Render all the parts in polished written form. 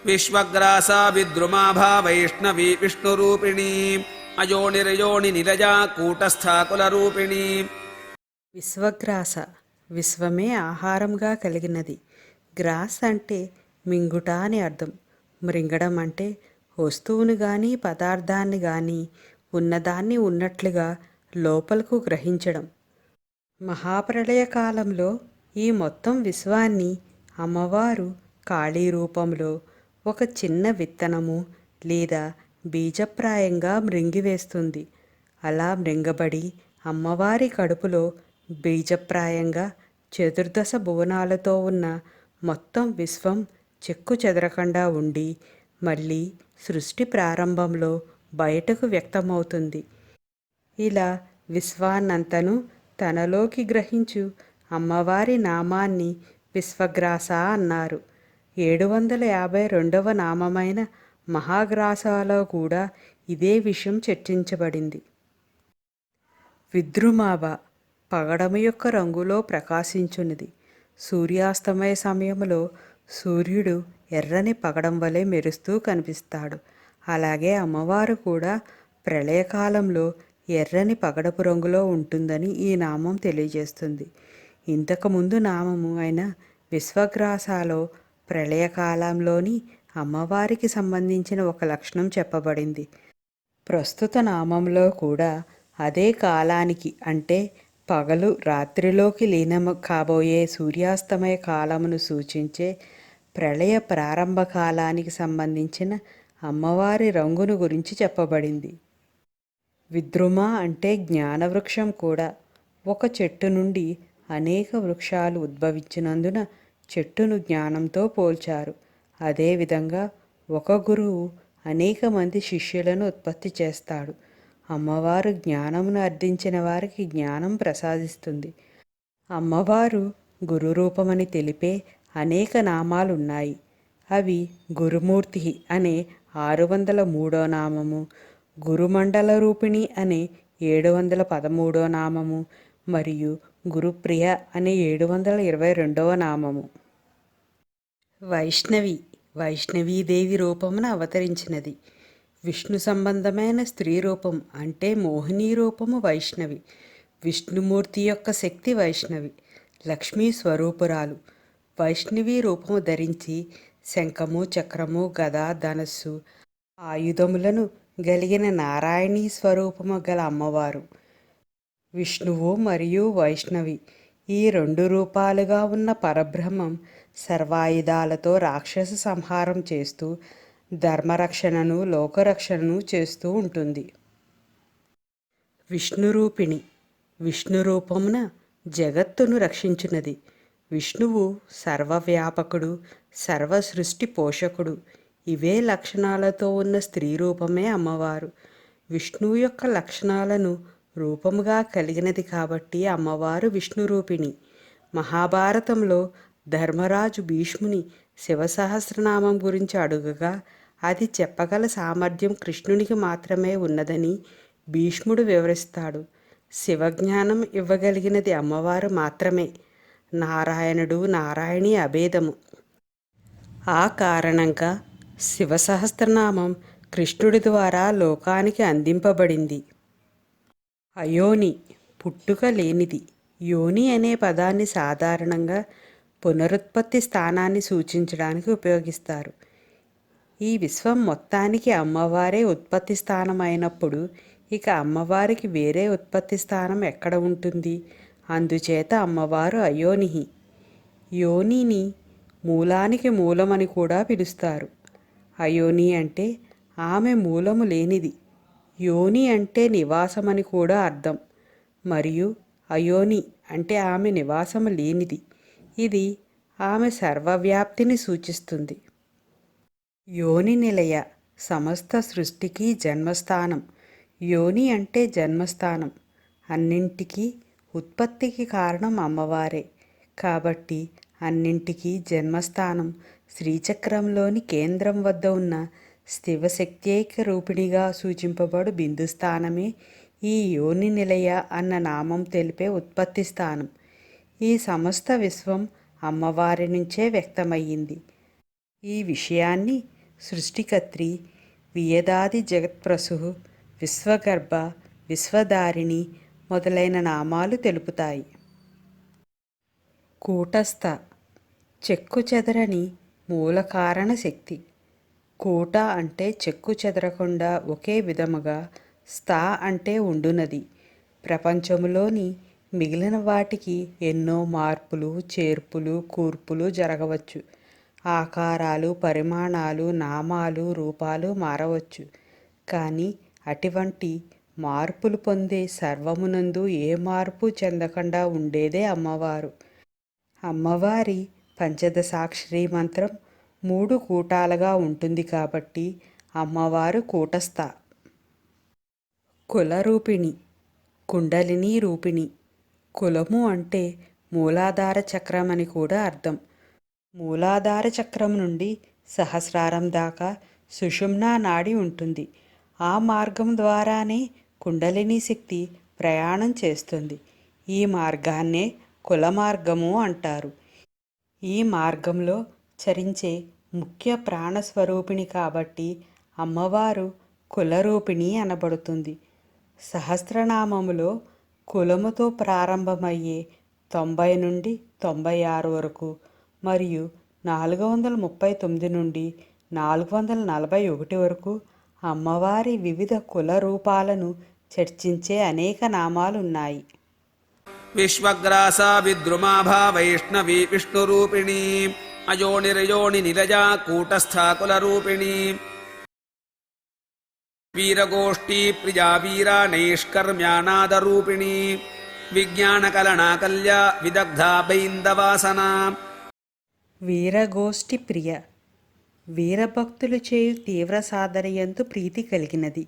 విశ్వగ్రాసా విద్రుమాభా వైష్ణవీ విష్ణురూపిణీ అయోనిరయోని నిరజా కూటస్థాకులరూపిణీ. విశ్వగ్రాస విశ్వమే ఆహారంగా కలిగినది. గ్రాస్ అంటే మింగుట అని అర్థం. మృంగడం అంటే వస్తువును కానీ పదార్థాన్ని కానీ ఉన్నదాన్ని ఉన్నట్లుగా లోపలకు గ్రహించడం. మహాప్రళయ కాలంలో ఈ మొత్తం విశ్వాన్ని అమ్మవారు కాళీ రూపంలో ఒక చిన్న విత్తనము లేదా బీజప్రాయంగా మృంగివేస్తుంది. అలా మృంగబడి అమ్మవారి కడుపులో బీజప్రాయంగా చతుర్దశ భువనాలతో ఉన్న మొత్తం విశ్వం చెక్కు చెదరకుండా ఉండి మళ్ళీ సృష్టి ప్రారంభంలో బయటకు వ్యక్తమవుతుంది. ఇలా విశ్వాన్నంతను తనలోకి గ్రహించు అమ్మవారి నామాన్ని విశ్వగ్రాస అన్నారు. 752వ నామమైన మహాగ్రాసాలో కూడా ఇదే విషయం చర్చించబడింది. విద్రుమాభ పగడము యొక్క రంగులో ప్రకాశించున్నది. సూర్యాస్తమయ సమయంలో సూర్యుడు ఎర్రని పగడం వలె మెరుస్తూ కనిపిస్తాడు. అలాగే అమ్మవారు కూడా ప్రళయకాలంలో ఎర్రని పగడపు రంగులో ఉంటుందని ఈ నామం తెలియజేస్తుంది. ఇంతకుముందు నామము అయిన విశ్వగ్రాసాలో ప్రళయకాలంలోని అమ్మవారికి సంబంధించిన ఒక లక్షణం చెప్పబడింది. ప్రస్తుత నామంలో కూడా అదే కాలానికి అంటే పగలు రాత్రిలోకి లీనం కాబోయే సూర్యాస్తమయ కాలమును సూచించే ప్రళయ ప్రారంభ కాలానికి సంబంధించిన అమ్మవారి రంగును గురించి చెప్పబడింది. విద్రుమ అంటే జ్ఞానవృక్షం కూడా. ఒక చెట్టు నుండి అనేక వృక్షాలు ఉద్భవించినందున చెట్టును జ్ఞానంతో పోల్చారు. అదేవిధంగా ఒక గురువు అనేక మంది శిష్యులను ఉత్పత్తి చేస్తాడు. అమ్మవారు జ్ఞానమును అర్థించిన వారికి జ్ఞానం ప్రసాదిస్తుంది. అమ్మవారు గురు రూపమని తెలిపే అనేక నామాలున్నాయి. అవి గురుమూర్తి అనే 603వ నామము, గురుమండల రూపిణి అనే 713వ నామము మరియు గురుప్రియ అనే 722వ నామము. వైష్ణవి వైష్ణవీదేవి రూపమున అవతరించినది. విష్ణు సంబంధమైన స్త్రీ రూపం అంటే మోహిని రూపము వైష్ణవి. విష్ణుమూర్తి యొక్క శక్తి వైష్ణవి. లక్ష్మీ స్వరూపురాలు. వైష్ణవి రూపము ధరించి శంఖము చక్రము గద ధనస్సు ఆయుధములను గలిగిన నారాయణీ స్వరూపము గల అమ్మవారు. విష్ణువు మరియు వైష్ణవి ఈ రెండు రూపాలుగా ఉన్న పరబ్రహ్మం సర్వాయుధాలతో రాక్షస సంహారం చేస్తూ ధర్మరక్షణను లోకరక్షణను చేస్తూ ఉంటుంది. విష్ణురూపిణి విష్ణు రూపమున జగత్తును రక్షించున్నది. విష్ణువు సర్వవ్యాపకుడు, సర్వసృష్టి పోషకుడు. ఇవే లక్షణాలతో ఉన్న స్త్రీ రూపమే అమ్మవారు. విష్ణువు యొక్క లక్షణాలను రూపముగా కలిగినది కాబట్టి అమ్మవారు విష్ణురూపిణి. మహాభారతంలో ధర్మరాజు భీష్ముని శివసహస్రనామం గురించి అడుగగా అది చెప్పగల సామర్థ్యం కృష్ణునికి మాత్రమే ఉన్నదని భీష్ముడు వివరిస్తాడు. శివజ్ఞానం ఇవ్వగలిగినది అమ్మవారు మాత్రమే. నారాయణుడు నారాయణి అభేదము. ఆ కారణంగా శివసహస్రనామం కృష్ణుడి ద్వారా లోకానికి అందింపబడింది. అయోని పుట్టుక లేనిది. యోని అనే పదాన్ని సాధారణంగా పునరుత్పత్తి స్థానాన్ని సూచించడానికి ఉపయోగిస్తారు. ఈ విశ్వం మొత్తానికి అమ్మవారే ఉత్పత్తి స్థానం అయినప్పుడు ఇక అమ్మవారికి వేరే ఉత్పత్తి స్థానం ఎక్కడ ఉంటుంది? అందుచేత అమ్మవారు అయోనిహి. యోనిని మూలానికి మూలమని కూడా పిలుస్తారు. అయోని అంటే ఆమె మూలము లేనిది. యోని అంటే నివాసమని కూడా అర్థం. మరియు అయోని అంటే ఆమె నివాసము లేనిది. ఇది ఆమె సర్వవ్యాప్తిని సూచిస్తుంది. యోని నిలయ సమస్త సృష్టికి జన్మస్థానం. యోని అంటే జన్మస్థానం. అన్నింటికీ ఉత్పత్తికి కారణం అమ్మవారే. కాబట్టి అన్నింటికీ జన్మస్థానం శ్రీచక్రంలోని కేంద్రం వద్ద ఉన్న శివశక్త్యేక రూపిణిగా సూచింపబడు బిందుస్థానమే ఈ యోని నిలయ అన్న నామం తెలిపే ఉత్పత్తి స్థానం. ఈ సమస్త విశ్వం అమ్మవారి నుంచే వ్యక్తమయ్యింది. ఈ విషయాన్ని సృష్టికర్త్రి, వియదాది జగత్ప్రసు, విశ్వగర్భ, విశ్వధారిణి మొదలైన నామాలు తెలుపుతాయి. కూటస్థ, చెక్కు చెదరని మూల కారణ శక్తి. కూట అంటే చెక్కు చెదరకుండా ఒకే విధముగా, స్థా అంటే ఉండునది. ప్రపంచములోని మిగిలిన వాటికి ఎన్నో మార్పులు, చేర్పులు, కూర్పులు జరగవచ్చు. ఆకారాలు, పరిమాణాలు, నామాలు, రూపాలు మారవచ్చు. కానీ అటువంటి మార్పులు పొందే సర్వమునందు ఏ మార్పు చెందకుండా ఉండేదే అమ్మవారు. అమ్మవారి పంచదశాక్షరి మంత్రం 3 కూటాలుగా ఉంటుంది కాబట్టి అమ్మవారు కూటస్థ. కులరూపిణి, కుండలిని రూపిణి. కులము అంటే మూలాధార చక్రం అని కూడా అర్థం. మూలాధార చక్రం నుండి సహస్రారం దాకా సుషుమ్నా నాడి ఉంటుంది. ఆ మార్గం ద్వారానే కుండలిని శక్తి ప్రయాణం చేస్తుంది. ఈ మార్గాన్నే కుల మార్గము అంటారు. ఈ మార్గంలో చరించే ముఖ్య ప్రాణస్వరూపిణి కాబట్టి అమ్మవారు కులరూపిణి అనబడుతుంది. సహస్రనామములో కులముతో ప్రారంభమయ్యే 90 నుండి 96 వరకు మరియు 439 నుండి 441 వరకు అమ్మవారి వివిధ కుల రూపాలను చర్చించే అనేక నామాలున్నాయి. విశ్వగ్రాసా విద్రుమాభా వైష్ణవీ విష్ణురూపిణీ అయోనిరయోని నిలజా కూటస్థా కులరూపిణీ వీరగోష్ఠీ ప్రియా వీరా నైష్కర్మ్యానాదరూపిణీ విజ్ఞానకలనాకల్యా విదగ్ధా బైందవాసనా. వీరగోష్ఠి ప్రియ, వీరభక్తులు చేయు తీవ్ర సాధనయందు ప్రీతి కలిగినది.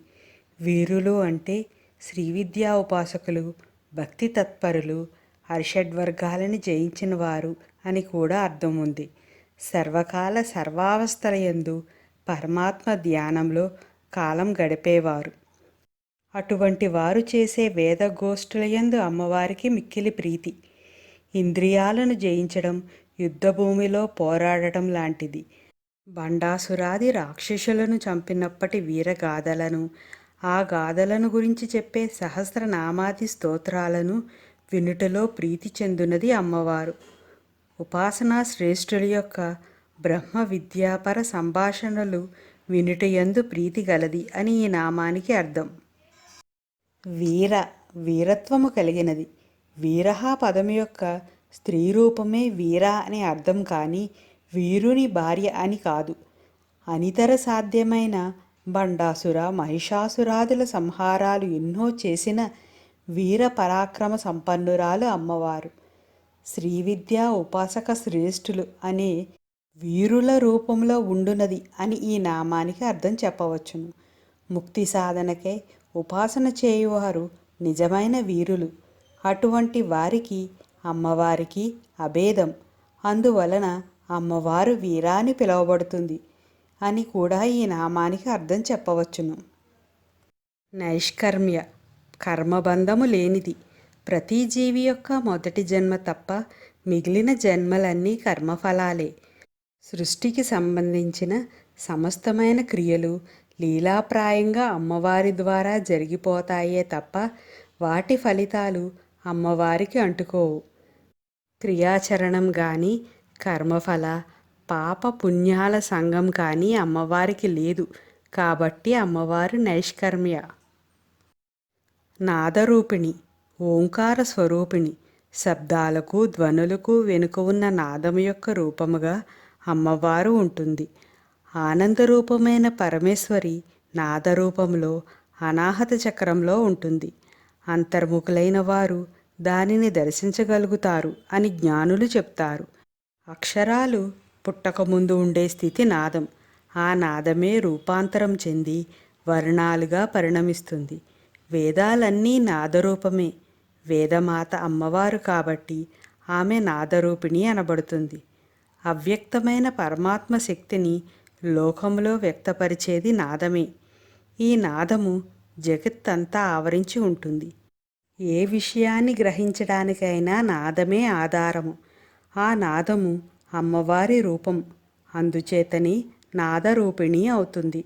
వీరులు అంటే శ్రీవిద్యా ఉపాసకులు, భక్తి తత్పరులు, అరిషడ్వర్గాలని జయించిన వారు అని కూడా అర్థం ఉంది. సర్వకాల సర్వావస్థలయందు పరమాత్మ ధ్యానంలో కాలం గడిపేవారు. అటువంటి వారు చేసే వేదగోష్ఠులయందు అమ్మవారికి మిక్కిలి ప్రీతి. ఇంద్రియాలను జయించడం యుద్ధభూమిలో పోరాడటం లాంటిది. బండాసురాది రాక్షసులను చంపినప్పటి వీరగాథలను, ఆ గాథలను గురించి చెప్పే సహస్రనామాది స్తోత్రాలను వినుటలో ప్రీతి చెందునది అమ్మవారు. ఉపాసనా శ్రేష్ఠుల యొక్క బ్రహ్మ విద్యాపర సంభాషణలు వినుటయందు ప్రీతి గలది అని ఈ నామానికి అర్థం. వీర, వీరత్వము కలిగినది. వీరహ పదము యొక్క స్త్రీ రూపమే వీర అని అర్థం కానీ వీరుని భార్య అని కాదు. అనితర సాధ్యమైన బండాసుర, మహిషాసురాదుల సంహారాలు ఎన్నో చేసిన వీర పరాక్రమ సంపన్నురాలు అమ్మవారు. శ్రీవిద్యా ఉపాసక శ్రేష్ఠులు అనే వీరుల రూపంలో ఉండునది అని ఈ నామానికి అర్థం చెప్పవచ్చును. ముక్తి సాధనకై ఉపాసన చేయువారు నిజమైన వీరులు. అటువంటి వారికి అమ్మవారికి అభేదం. అందువలన అమ్మవారు వీరా అని పిలువబడుతుంది అని కూడా ఈ నామానికి అర్థం చెప్పవచ్చును. నైష్కర్మ్య, కర్మబంధము లేనిది. ప్రతి జీవి యొక్క మొదటి జన్మ తప్ప మిగిలిన జన్మలన్నీ కర్మఫలాలే. సృష్టికి సంబంధించిన సమస్తమైన క్రియలు లీలాప్రాయంగా అమ్మవారి ద్వారా జరిగిపోతాయే తప్ప వాటి ఫలితాలు అమ్మవారికి అంటుకోవు. క్రియాచరణం కానీ కర్మఫల పాప పుణ్యాల సంఘం కానీ అమ్మవారికి లేదు కాబట్టి అమ్మవారు నైష్కర్మ్య. నాదరూపిణి, ఓంకార స్వరూపిణి. శబ్దాలకు ధ్వనులకు వెనుక ఉన్న నాదము యొక్క రూపముగా అమ్మవారు ఉంటుంది. ఆనందరూపమైన పరమేశ్వరి నాదరూపంలో అనాహత చక్రంలో ఉంటుంది. అంతర్ముఖులైన వారు దానిని దర్శించగలుగుతారు అని జ్ఞానులు చెప్తారు. అక్షరాలు పుట్టకముందు ఉండే స్థితి నాదం. ఆ నాదమే రూపాంతరం చెంది వర్ణాలుగా పరిణమిస్తుంది. వేదాలన్నీ నాదరూపమే. వేదమాత అమ్మవారు కాబట్టి ఆమె నాదరూపిణి అనబడుతుంది. అవ్యక్తమైన పరమాత్మ శక్తిని లోకంలో వ్యక్తపరిచేది నాదమే. ఈ నాదము జగత్తంతా ఆవరించి ఉంటుంది. ఏ విషయాన్ని గ్రహించడానికైనా నాదమే ఆధారము. ఆ నాదము అమ్మవారి రూపం. అందుచేతని నాదరూపిణి అవుతుంది.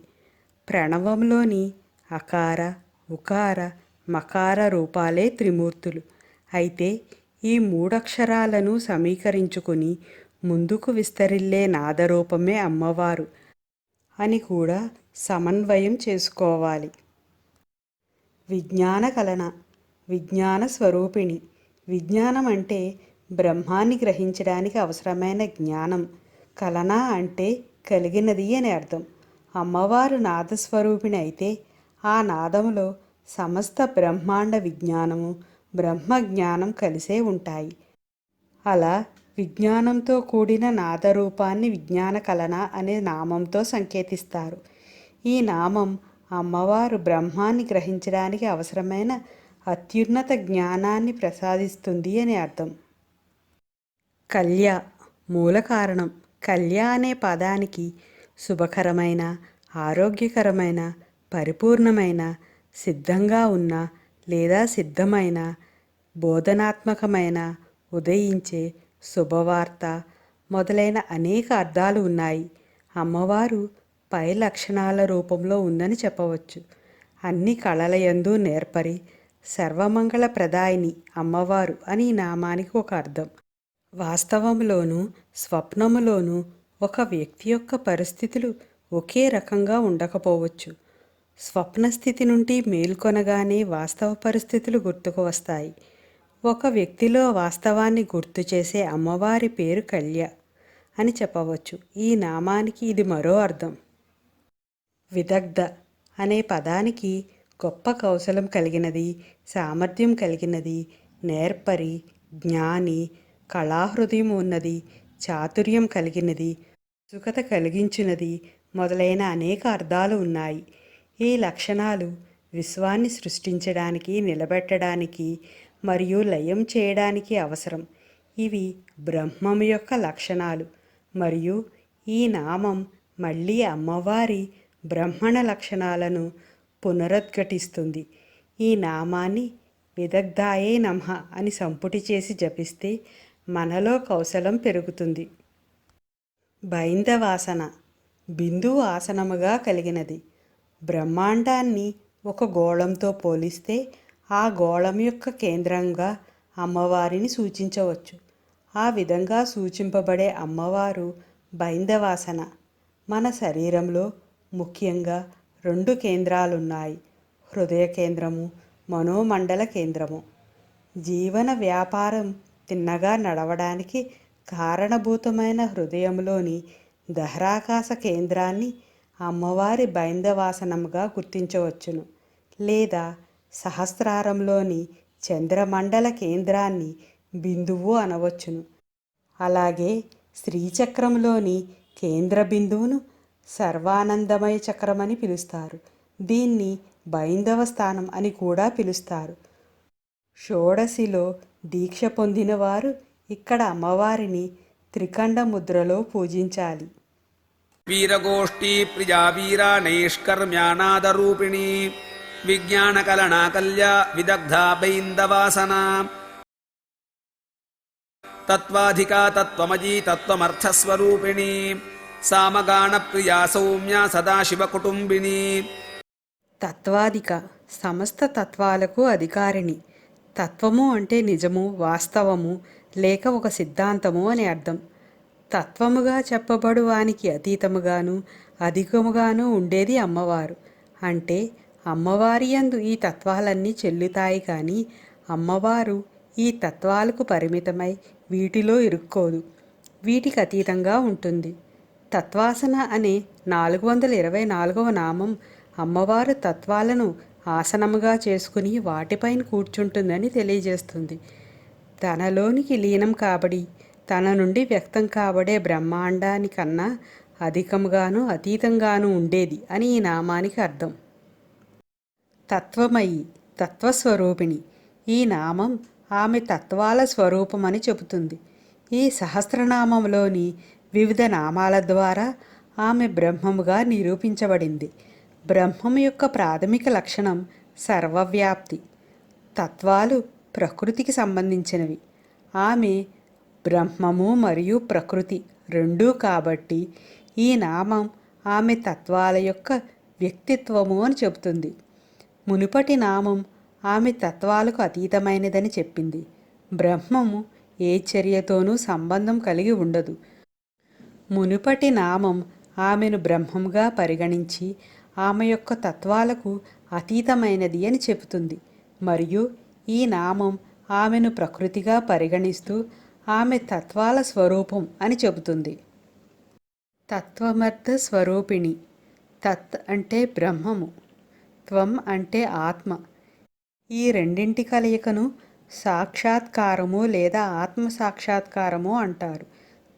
ప్రణవంలోని అకార, ఉకార, మకార రూపాలే త్రిమూర్తులు. అయితే ఈ మూడక్షరాలను సమీకరించుకుని ముందుకు విస్తరిల్లే నాదరూపమే అమ్మవారు అని కూడా సమన్వయం చేసుకోవాలి. విజ్ఞాన కలన, విజ్ఞాన స్వరూపిణి. విజ్ఞానం అంటే బ్రహ్మాన్ని గ్రహించడానికి అవసరమైన జ్ఞానం. కలన అంటే కలిగినది అని అర్థం. అమ్మవారు నాదస్వరూపిణి అయితే ఆ నాదములో సమస్త బ్రహ్మాండ విజ్ఞానము, బ్రహ్మజ్ఞానం కలిసే ఉంటాయి. అలా విజ్ఞానంతో కూడిన నాదరూపాన్ని విజ్ఞాన కలన అనే నామంతో సంకేతిస్తారు. ఈ నామం అమ్మవారు బ్రహ్మాన్ని గ్రహించడానికి అవసరమైన అత్యున్నత జ్ఞానాన్ని ప్రసాదిస్తుంది అని అర్థం. కల్య మూల కారణం. కల్య అనే పదానికి శుభకరమైన, ఆరోగ్యకరమైన, పరిపూర్ణమైన, సిద్ధంగా ఉన్న లేదా సిద్ధమైన, బోధనాత్మకమైన, ఉదయించే, శుభవార్త మొదలైన అనేక అర్థాలు ఉన్నాయి. అమ్మవారు పై లక్షణాల రూపంలో ఉందని చెప్పవచ్చు. అన్ని కళలయందు నేర్పరి, సర్వమంగళ ప్రదాయిని అమ్మవారు అని ఈ నామానికి ఒక అర్థం. వాస్తవంలోనూ స్వప్నములోనూ ఒక వ్యక్తి యొక్క పరిస్థితులు ఒకే రకంగా ఉండకపోవచ్చు. స్వప్నస్థితి నుండి మేల్కొనగానే వాస్తవ పరిస్థితులు గుర్తుకు వస్తాయి. ఒక వ్యక్తిలో వాస్తవాన్ని గుర్తు చేసే అమ్మవారి పేరు కల్య అని చెప్పవచ్చు. ఈ నామానికి ఇది మరో అర్థం. విదగ్ధ అనే పదానికి గొప్ప కౌశలం కలిగినది, సామర్థ్యం కలిగినది, నేర్పరి, జ్ఞాని, కళాహృదయం ఉన్నది, చాతుర్యం కలిగినది, సుఖత కలిగించినది మొదలైన అనేక అర్థాలు ఉన్నాయి. ఈ లక్షణాలు విశ్వాన్ని సృష్టించడానికి, నిలబెట్టడానికి మరియు లయం చేయడానికి అవసరం. ఇవి బ్రహ్మం యొక్క లక్షణాలు. మరియు ఈ నామం మళ్ళీ అమ్మవారి బ్రహ్మణ లక్షణాలను పునరుద్ఘాటిస్తుంది. ఈ నామాన్ని విదగ్ధాయే నమః అని సంపుటి చేసి జపిస్తే మనలో కౌశలం పెరుగుతుంది. బైందవాసన బిందువు ఆసనముగా కలిగినది. బ్రహ్మాండాన్ని ఒక గోళంతో పోలిస్తే ఆ గోళం యొక్క కేంద్రంగా అమ్మవారిని సూచించవచ్చు. ఆ విధంగా సూచింపబడే అమ్మవారు బైందవాసన. మన శరీరంలో ముఖ్యంగా 2 కేంద్రాలున్నాయి: హృదయ కేంద్రము, మనోమండల కేంద్రము. జీవన వ్యాపారం తిన్నగా నడవడానికి కారణభూతమైన హృదయంలోని దహరాకాశ కేంద్రాన్ని అమ్మవారి బైందవాసనముగా గుర్తించవచ్చును. లేదా సహస్రారంలోని చంద్రమండల కేంద్రాన్ని బిందువు అనవచ్చును. అలాగే శ్రీచక్రంలోని కేంద్ర బిందువును సర్వానందమయ చక్రమని పిలుస్తారు. దీన్ని బైందవ స్థానం అని కూడా పిలుస్తారు. షోడశిలో దీక్ష పొందిన వారు ఇక్కడ అమ్మవారిని త్రికండ ముద్రలో పూజించాలి. వీరగోష్ఠీ ప్రియా వీరా నైష్కర్మ్యానాదరూపిణీ విజ్ఞానకలనా కల్యా విదగ్ధా బైందవాసనా తత్వాధికా తత్వమయీ తత్వమర్థస్వరూపిణీ సామగాన ప్రియా సౌమ్య సదాశివకుటుంబినీ. తత్వాధిక సమస్త తత్వాలకు అధికారిణి. తత్వము అంటే నిజము, వాస్తవము లేక ఒక సిద్ధాంతము అని అర్థం. తత్వముగా చెప్పబడు వానికి అతీతముగాను అధికముగాను ఉండేది అమ్మవారు. అంటే అమ్మవారి యందు ఈ తత్వాలన్నీ చెల్లుతాయి, కానీ అమ్మవారు ఈ తత్వాలకు పరిమితమై వీటిలో ఇరుక్కోదు, వీటికి అతీతంగా ఉంటుంది. తత్వాసన అనే 424వ నామం అమ్మవారు తత్వాలను ఆసనముగా చేసుకుని వాటిపైన కూర్చుంటుందని తెలియజేస్తుంది. తనలోనికి లీనం కాబడి తన నుండి వ్యక్తం కాబడే బ్రహ్మాండానికన్నా అధికముగాను అతీతంగాను ఉండేది అని ఈ నామానికి అర్థం. తత్వమయి, తత్వస్వరూపిణి. ఈ నామం ఆమె తత్వాల స్వరూపమని చెబుతుంది. ఈ సహస్రనామంలోని వివిధ నామాల ద్వారా ఆమె బ్రహ్మముగా నిరూపించబడింది. బ్రహ్మం యొక్క ప్రాథమిక లక్షణం సర్వవ్యాప్తి. తత్వాలు ప్రకృతికి సంబంధించినవి. ఆమె బ్రహ్మము మరియు ప్రకృతి రెండూ కాబట్టి ఈ నామం ఆమె తత్వాల యొక్క వ్యక్తిత్వము అని చెబుతుంది. మునుపటి నామం ఆమె తత్వాలకు అతీతమైనదని చెప్పింది. బ్రహ్మము ఏ చర్యతోనూ సంబంధం కలిగి ఉండదు. మునుపటి నామం ఆమెను బ్రహ్మంగా పరిగణించి ఆమె యొక్క తత్వాలకు అతీతమైనది అని చెబుతుంది. మరియు ఈ నామం ఆమెను ప్రకృతిగా పరిగణిస్తూ ఆమె తత్వాల స్వరూపం అని చెబుతుంది. తత్వమర్థ స్వరూపిణి. తత్ అంటే బ్రహ్మము, త్వం అంటే ఆత్మ. ఈ రెండింటి కలయికను సాక్షాత్కారము లేదా ఆత్మ సాక్షాత్కారము అంటారు.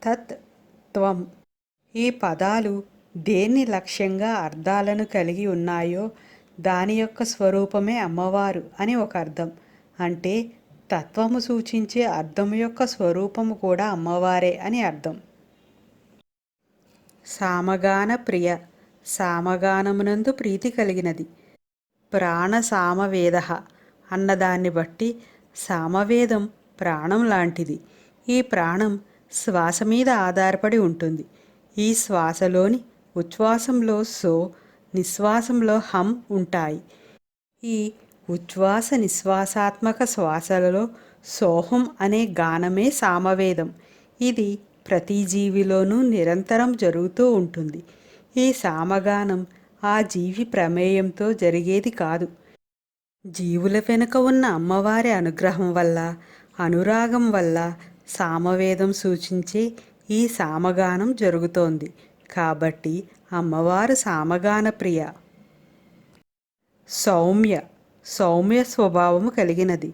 తత్, త్వం ఈ పదాలు దేన్ని లక్ష్యంగా అర్థాలను కలిగి ఉన్నాయో దాని యొక్క స్వరూపమే అమ్మవారు అని ఒక అర్థం. అంటే తత్వము సూచించే అర్థం యొక్క స్వరూపము కూడా అమ్మవారే అని అర్థం. సామగాన ప్రియ. సామగానమునందు ప్రీతి కలిగినది. ప్రాణ సామవేద అన్నదాన్ని బట్టి సామవేదం ప్రాణం లాంటిది. ఈ ప్రాణం శ్వాస మీద ఆధారపడి ఉంటుంది. ఈ శ్వాసలోని ఉచ్ఛ్వాసంలో సో, నిశ్వాసంలో హం ఉంటాయి. ఈ ఉచ్ఛ్వాస నిశ్వాసాత్మక శ్వాసలలో సోహం అనే గానమే సామవేదం. ఇది ప్రతి జీవిలోనూ నిరంతరం జరుగుతూ ఉంటుంది. ఈ సామగానం ఆ జీవి ప్రమేయంతో జరిగేది కాదు. జీవుల వెనుక ఉన్న అమ్మవారి అనుగ్రహం వల్ల, అనురాగం వల్ల సామవేదం సూచించే ఈ సామగానం జరుగుతోంది. కాబట్టి అమ్మవారు సామగాన ప్రియ. సౌమ్య. సౌమ్య స్వభావము కలిగినది.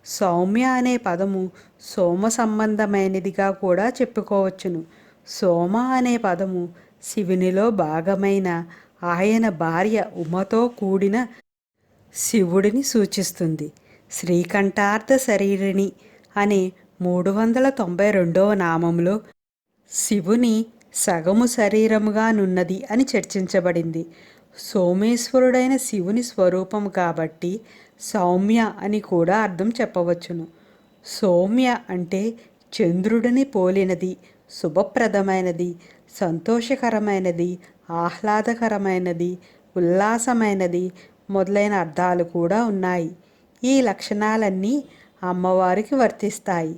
సౌమ్య అనే పదము సోమ సంబంధమైనదిగా కూడా చెప్పుకోవచ్చును. సోమ అనే పదము శివునిలో భాగమైన ఆయన భార్య ఉమతో కూడిన శివుడిని సూచిస్తుంది. శ్రీకంఠార్థ శరీరిణి అనే 392వ నామంలో శివుని సగము శరీరముగా నున్నది అని చర్చించబడింది. సోమేశ్వరుడైన శివుని స్వరూపం కాబట్టి సౌమ్య అని కూడా అర్థం చెప్పవచ్చును. సౌమ్య అంటే చంద్రుడిని పోలినది, శుభప్రదమైనది, సంతోషకరమైనది, ఆహ్లాదకరమైనది, ఉల్లాసమైనది మొదలైన అర్థాలు కూడా ఉన్నాయి. ఈ లక్షణాలన్నీ అమ్మవారికి వర్తిస్తాయి.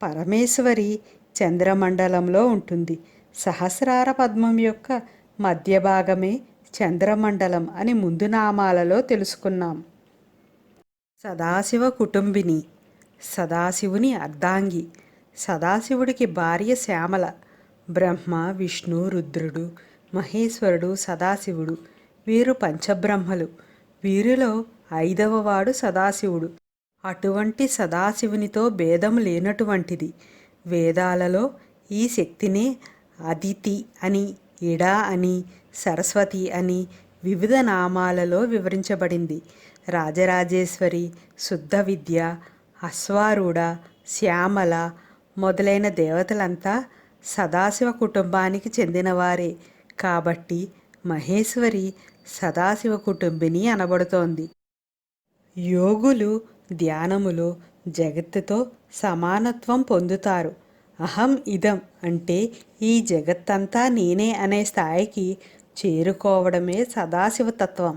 పరమేశ్వరి చంద్రమండలంలో ఉంటుంది. సహస్రార పద్మం యొక్క మధ్య భాగమే చంద్రమండలం అని ముందు నామాలలో తెలుసుకున్నాం. సదాశివ కుటుంబిని. సదాశివుని అర్ధాంగి. సదాశివుడికి భార్య శ్యామల. బ్రహ్మ, విష్ణు, రుద్రుడు, మహేశ్వరుడు, సదాశివుడు వీరు పంచబ్రహ్మలు. వీరిలో 5వ వాడు సదాశివుడు. అటువంటి సదాశివునితో భేదం లేనటువంటిది. వేదాలలో ఈ శక్తినే అదితి అని, ఇడా అని, సరస్వతి అని వివిధ నామాలలో వివరించబడింది. రాజరాజేశ్వరి, శుద్ధ విద్య, అశ్వారూఢ, శ్యామల మొదలైన దేవతలంతా సదాశివ కుటుంబానికి చెందినవారే. కాబట్టి మహేశ్వరి సదాశివ కుటుంబిని అనబడుతోంది. యోగులు ధ్యానములో జగత్తుతో సమానత్వం పొందుతారు. అహం ఇదం అంటే ఈ జగత్తంతా నేనే అనే స్థాయికి చేరుకోవడమే సదాశివతత్వం.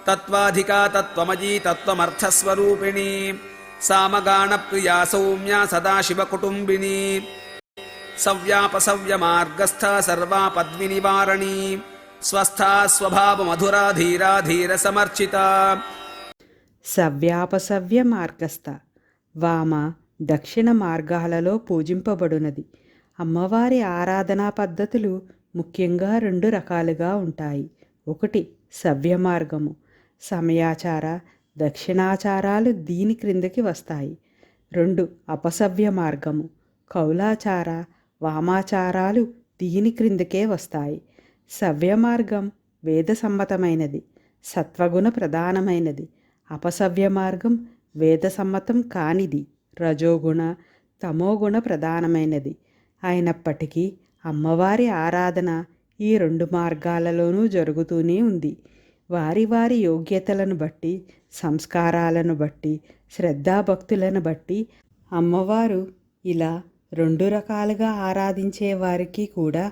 తత్వాధికా తత్వమయీ తత్వమర్థస్వరూపిణి సామగాన ప్రియా సౌమ్య సదాశివ కుటుంబిని సవ్యాపసవ్య మార్గస్థ సర్వాపద్వినివారణి స్వస్థా స్వభావ మధురా ధీరా ధీర సమర్చిత. సవ్యాపసవ్య మార్గస్థ వామ దక్షిణ మార్గాలలో పూజింపబడునది. అమ్మవారి ఆరాధనా పద్ధతులు ముఖ్యంగా 2 రకాలుగా ఉంటాయి. 1 సవ్య మార్గము. సమయాచార, దక్షిణాచారాలు దీని క్రిందకి వస్తాయి. 2 అపసవ్య మార్గము. కౌలాచార, వామాచారాలు దీని క్రిందకే వస్తాయి. సవ్య మార్గం వేద సమ్మతమైనది, సత్వగుణ ప్రధానమైనది. అపసవ్య మార్గం వేద సమ్మతం కానిది, రజోగుణ, తమోగుణ ప్రధానమైనది. అయినప్పటికీ అమ్మవారి ఆరాధన ఈ 2 మార్గాలలోనూ జరుగుతూనే ఉంది. వారి వారి యోగ్యతలను బట్టి, సంస్కారాలను బట్టి, శ్రద్ధాభక్తులను బట్టి అమ్మవారు ఇలా 2 రకాలుగా ఆరాధించే వారికి కూడా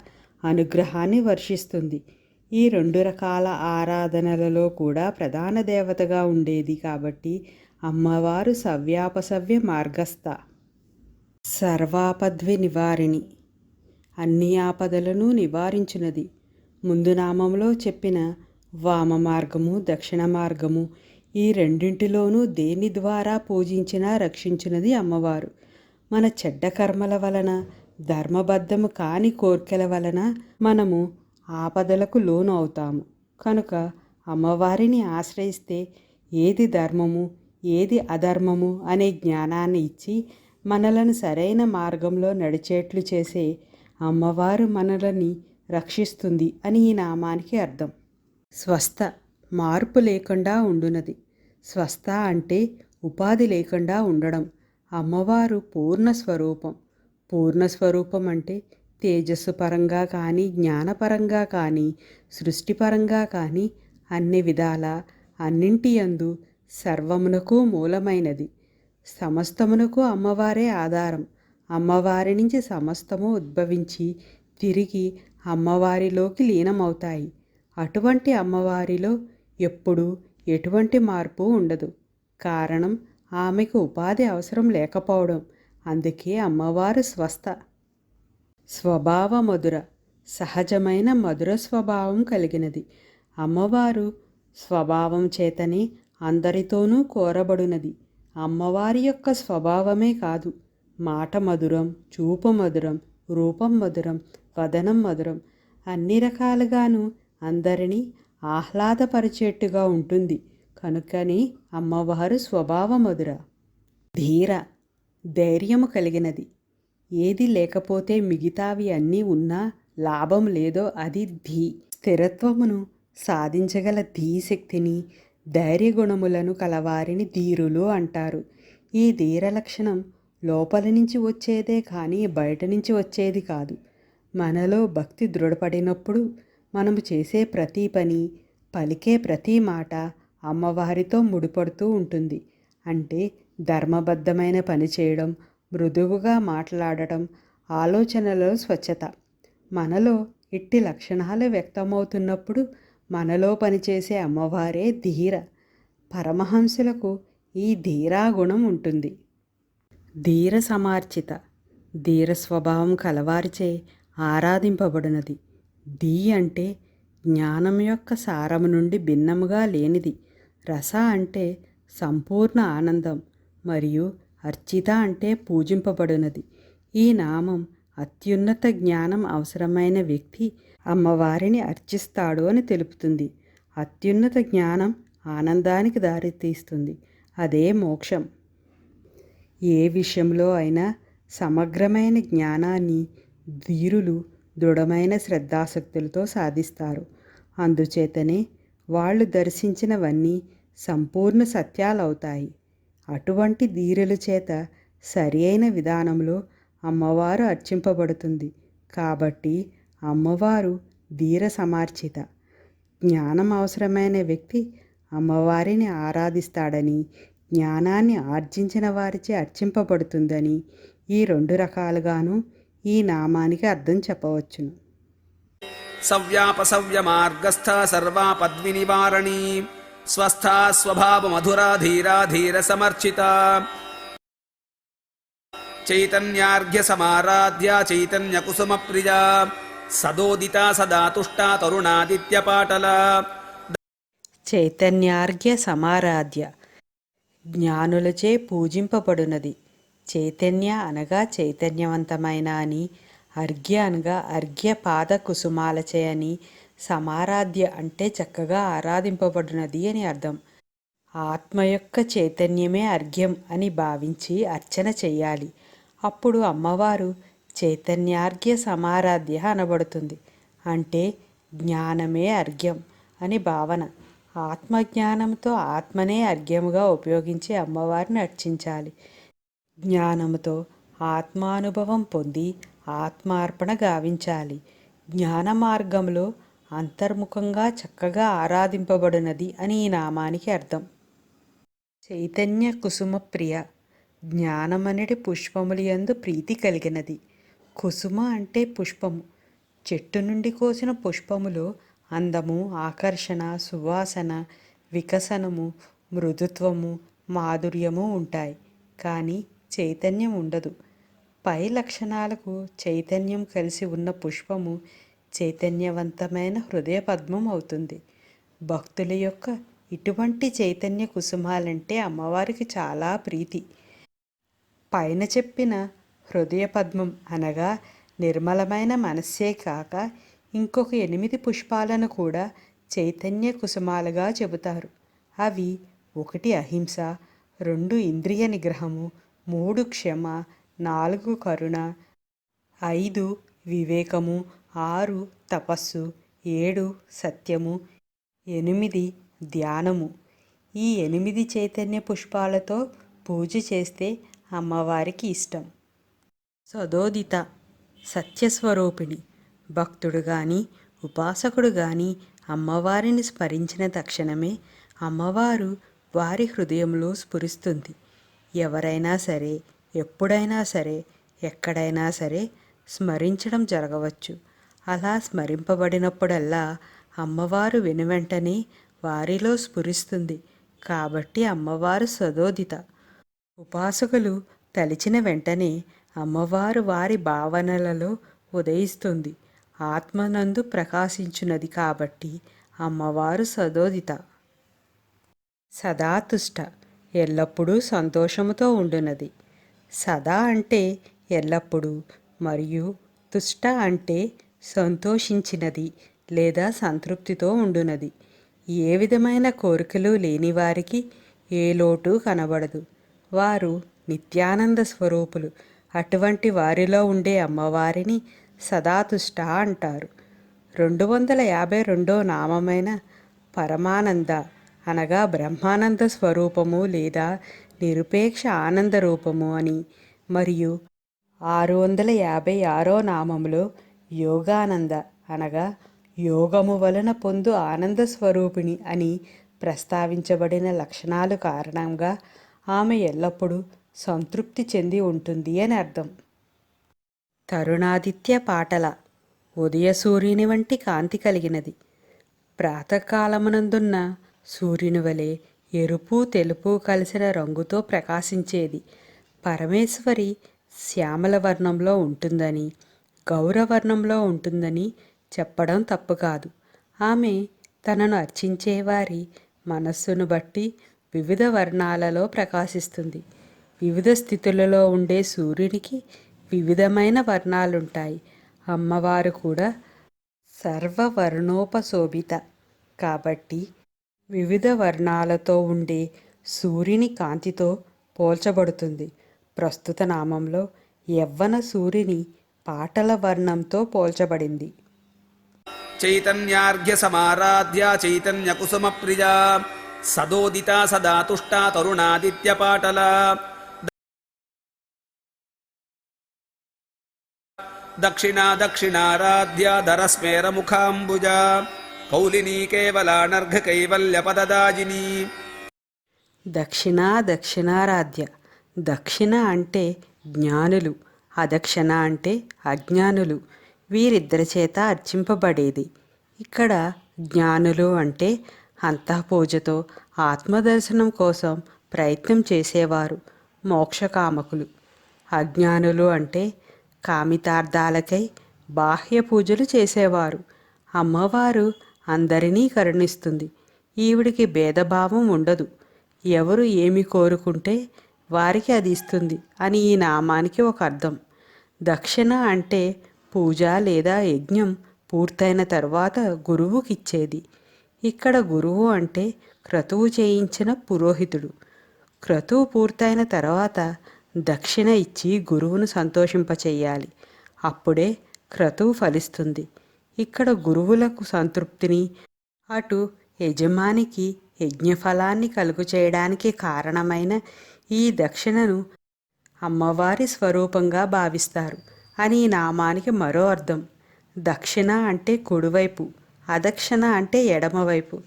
అనుగ్రహాన్ని వర్షిస్తుంది. ఈ 2 రకాల ఆరాధనలలో కూడా ప్రధాన దేవతగా ఉండేది కాబట్టి అమ్మవారు సవ్యాపసవ్య మార్గస్థ, సర్వాపద్వి నివారిణి, అన్ని ఆపదలను నివారించున్నది. ముందు నామంలో చెప్పిన వామ మార్గము, దక్షిణ మార్గము ఈ రెండింటిలోనూ దేని ద్వారా పూజించినా రక్షించున్నది అమ్మవారు. మన చెడ్డ కర్మల వలన, ధర్మబద్ధము కాని కోర్కెల వలన మనము ఆపదలకు లోను అవుతాము. కనుక అమ్మవారిని ఆశ్రయిస్తే ఏది ధర్మము, ఏది అధర్మము అనే జ్ఞానాన్ని ఇచ్చి మనలను సరైన మార్గంలో నడిచేట్లు చేసే అమ్మవారు మనలని రక్షిస్తుంది అని ఈ నామానికి అర్థం. స్వస్థ, మార్పు లేకుండా ఉండునది. స్వస్థ అంటే ఉపాధి లేకుండా ఉండడం. అమ్మవారు పూర్ణస్వరూపం. పూర్ణస్వరూపం అంటే తేజస్సు పరంగా కానీ, జ్ఞానపరంగా కానీ, సృష్టిపరంగా కానీ అన్ని విధాల అన్నింటి యందు సర్వమునకు మూలమైనది. సమస్తమునకు అమ్మవారే ఆధారం. అమ్మవారి నుంచి సమస్తము ఉద్భవించి తిరిగి అమ్మవారిలోకి లీనమవుతాయి. అటువంటి అమ్మవారిలో ఎప్పుడూ ఎటువంటి మార్పు ఉండదు. కారణం ఆమెకు ఉపాధి అవసరం లేకపోవడం. అందుకే అమ్మవారు స్వస్థ. స్వభావ మధుర, సహజమైన మధుర స్వభావం కలిగినది. అమ్మవారు స్వభావం చేతనే అందరితోనూ కోరబడునది. అమ్మవారి యొక్క స్వభావమే కాదు, మాట మధురం, చూపు మధురం, రూపం మధురం, వదనం మధురం, అన్ని రకాలుగాను అందరినీ ఆహ్లాదపరిచేట్టుగా ఉంటుంది. కనుకని అమ్మవారు స్వభావ మధుర. ధీర, ధైర్యము కలిగినది. ఏది లేకపోతే మిగతావి అన్నీ ఉన్నా లాభం లేదో అది ధీ. స్థిరత్వమును సాధించగల ధీశక్తిని, ధైర్యగుణములను కలవారిని ధీరులు అంటారు. ఈ ధీర లక్షణం లోపలి నుంచి వచ్చేదే కానీ బయట నుంచి వచ్చేది కాదు. మనలో భక్తి దృఢపడినప్పుడు మనము చేసే ప్రతి పని, పలికే ప్రతి మాట అమ్మవారితో ముడిపడుతూ ఉంటుంది. అంటే ధర్మబద్ధమైన పని చేయడం, మృదువుగా మాట్లాడటం, ఆలోచనలలో స్వచ్ఛత. మనలో ఇట్టి లక్షణాలు వ్యక్తమవుతున్నప్పుడు మనలో పనిచేసే అమ్మవారే ధీర. పరమహంసులకు ఈ ధీరాగుణం ఉంటుంది. ధీర సమార్చిత, ధీర స్వభావం కలవారిచే ఆరాధింపబడినది. ధీ అంటే జ్ఞానం యొక్క సారము నుండి భిన్నముగా లేనిది. రస అంటే సంపూర్ణ ఆనందం మరియు అర్చిత అంటే పూజింపబడినది. ఈ నామం అత్యున్నత జ్ఞానం అవసరమైన వ్యక్తి అమ్మవారిని అర్చిస్తాడు అని తెలుపుతుంది. అత్యున్నత జ్ఞానం ఆనందానికి దారితీస్తుంది. అదే మోక్షం. ఏ విషయంలో అయినా సమగ్రమైన జ్ఞానాన్ని ధీరులు దృఢమైన శ్రద్ధాశక్తులతో సాధిస్తారు. అందుచేతనే వాళ్ళు దర్శించినవన్నీ సంపూర్ణ సత్యాలవుతాయి. అటువంటి ధీరుల చేత సరి అయిన విధానంలో అమ్మవారు అర్చింపబడుతుంది. కాబట్టి అమ్మవారు ధీర సమార్చిత. జ్ఞానం అవసరమైన వ్యక్తి అమ్మవారిని ఆరాధిస్తాడని, జ్ఞానాన్ని ఆర్జించిన వారిచే అర్చింపబడుతుందని ఈ 2 రకాలుగాను ఈ నామానికి అర్థం చెప్పవచ్చును. సవ్యాపసవ్య మార్గస్థ సర్వాపద్వినివారణీ స్వస్థా స్వభావ మధురా ధీరా ధీర సమర్చిత చైతన్యార్ఘ్య సమారాధ్య చైతన్య కుసుమ ప్రియా సదోదిత సదా తుష్టా తరుణాదిత్య పాటల. చైతన్యార్ఘ్య సమారాధ్య, జ్ఞానులచే పూజింపబడునది. చైతన్య అనగా చైతన్యవంతమైన అని, అర్ఘ్య అనగా అర్ఘ్య పాద కుసుమాలచే అని, సమారాధ్య అంటే చక్కగా ఆరాధింపబడినది అని అర్థం. ఆత్మ యొక్క చైతన్యమే అర్ఘ్యం అని భావించి అర్చన చెయ్యాలి. అప్పుడు అమ్మవారు చైతన్యార్ఘ్య సమారాధ్య అనబడుతుంది. అంటే జ్ఞానమే అర్ఘ్యం అని భావన. ఆత్మజ్ఞానంతో ఆత్మనే అర్ఘ్యముగా ఉపయోగించి అమ్మవారిని అర్చించాలి. జ్ఞానముతో ఆత్మానుభవం పొంది ఆత్మార్పణ గావించాలి. జ్ఞాన మార్గంలో అంతర్ముఖంగా చక్కగా ఆరాధింపబడినది అని ఈ నామానికి అర్థం. చైతన్య కుసుమ ప్రియ, జ్ఞానమనడి పుష్పముల యందు ప్రీతి కలిగినది. కుసుమ అంటే పుష్పము. చెట్టు నుండి కోసిన పుష్పములో అందము, ఆకర్షణ, సువాసన, వికసనము, మృదుత్వము, మాధుర్యము ఉంటాయి. కానీ చైతన్యం ఉండదు. పై లక్షణాలకు చైతన్యం కలిసి ఉన్న పుష్పము చైతన్యవంతమైన హృదయ పద్మం అవుతుంది. భక్తుల యొక్క ఇటువంటి చైతన్య కుసుమాలంటే అమ్మవారికి చాలా ప్రీతి. పైన చెప్పిన హృదయ పద్మం అనగా నిర్మలమైన మనస్సే కాక ఇంకొక 8 పుష్పాలను కూడా చైతన్య కుసుమాలుగా చెబుతారు. అవి 1 అహింస, 2 ఇంద్రియ నిగ్రహము, 3 క్షమ, 4 కరుణ, 5 వివేకము, 6 తపస్సు, 7 సత్యము, 8 ధ్యానము. ఈ 8 చైతన్య పుష్పాలతో పూజ చేస్తే అమ్మవారికి ఇష్టం. సదోదిత సత్యస్వరూపిణి. భక్తుడు కానీ ఉపాసకుడు కానీ అమ్మవారిని స్మరించిన తక్షణమే అమ్మవారు వారి హృదయంలో స్ఫురిస్తుంది. ఎవరైనా సరే, ఎప్పుడైనా సరే, ఎక్కడైనా సరే స్మరించడం జరగవచ్చు. అలా స్మరింపబడినప్పుడల్లా అమ్మవారు వెనువెంటనే వారిలో స్ఫురిస్తుంది. కాబట్టి అమ్మవారు సదోదిత. ఉపాసకులు తలిచిన వెంటనే అమ్మవారు వారి భావనలలో ఉదయిస్తుంది. ఆత్మనందు ప్రకాశించున్నది కాబట్టి అమ్మవారు సదోదిత. సదాతుష్ట ఎల్లప్పుడూ సంతోషముతో ఉండునది. సదా అంటే ఎల్లప్పుడూ మరియు తుష్ట అంటే సంతోషించినది లేదా సంతృప్తితో ఉండునది. ఏ విధమైన కోరికలు లేని వారికి ఏ లోటు కనబడదు. వారు నిత్యానంద స్వరూపులు. అటువంటి వారిలో ఉండే అమ్మవారిని సదాతుష్ట అంటారు. 252వ నామమైన పరమానంద అనగా బ్రహ్మానంద స్వరూపము లేదా నిరుపేక్ష ఆనంద రూపము అని, మరియు 656వ నామములో యోగానంద అనగా యోగము వలన పొందు ఆనంద స్వరూపిణి అని ప్రస్తావించబడిన లక్షణాలు కారణంగా ఆమె ఎల్లప్పుడూ సంతృప్తి చెంది ఉంటుంది అని అర్థం. తరుణాదిత్య పాటల ఉదయ సూర్యుని వంటి కాంతి కలిగినది. ప్రాతకాలమునందున్న సూర్యుని వలె ఎరుపు తెలుపు కలిసిన రంగుతో ప్రకాశించేది. పరమేశ్వరి శ్యామల వర్ణంలో ఉంటుందని, గౌరవర్ణంలో ఉంటుందని చెప్పడం తప్పు కాదు. ఆమె తనను అర్చించేవారి మనస్సును బట్టి వివిధ వర్ణాలలో ప్రకాశిస్తుంది. వివిధ స్థితులలో ఉండే సూర్యునికి వివిధమైన వర్ణాలుంటాయి. అమ్మవారు కూడా సర్వవర్ణోపశోభిత కాబట్టి వివిధ వర్ణాలతో ఉండే సూర్యుని కాంతితో పోల్చబడుతుంది. ప్రస్తుత నామంలో యవ్వన సూర్యుని పాటల వర్ణంతో పోల్చబడింది. చైతన్యార్ఘ్య సమారాధ్య చైతన్య కుసుమ ప్రియా సదోదిత సదా తుష్టా తరుణాదిత్య పాటల దక్షిణా దక్షిణారాధ్య ధరస్మేర ముఖాంబుజ కౌలినీ కేవలానర్ఘ కైవల్య పదదాజిని. దక్షిణారాధ్య. దక్షిణ అంటే జ్ఞానులు, అదక్షిణ అంటే అజ్ఞానులు. వీరిద్దరి చేత అర్చింపబడేది. ఇక్కడ జ్ఞానులు అంటే అంతఃపూజతో ఆత్మదర్శనం కోసం ప్రయత్నం చేసేవారు, మోక్షకామకులు. అజ్ఞానులు అంటే కామితార్థాలకై బాహ్య పూజలు చేసేవారు. అమ్మవారు అందరినీ కరుణిస్తుంది. ఈవిడికి భేదభావం ఉండదు. ఎవరు ఏమి కోరుకుంటే వారికి అది ఇస్తుంది అని ఈ నామానికి ఒక అర్థం. దక్షిణ అంటే పూజ లేదా యజ్ఞం పూర్తయిన తర్వాత గురువుకిచ్చేది. ఇక్కడ గురువు అంటే క్రతువు చేయించిన పురోహితుడు. క్రతువు పూర్తయిన తర్వాత దక్షిణ ఇచ్చి గురువును సంతోషింపచేయాలి. అప్పుడే క్రతువు ఫలిస్తుంది. ఇక్కడ గురువులకు సంతృప్తిని, అటు యజమానికి యజ్ఞఫలాన్ని కలుగు చేయడానికి కారణమైన ఈ దక్షిణను అమ్మవారి స్వరూపంగా భావిస్తారు అని ఈ నామానికి మరో అర్థం. దక్షిణ అంటే కుడివైపు, అదక్షిణ అంటే ఎడమవైపు.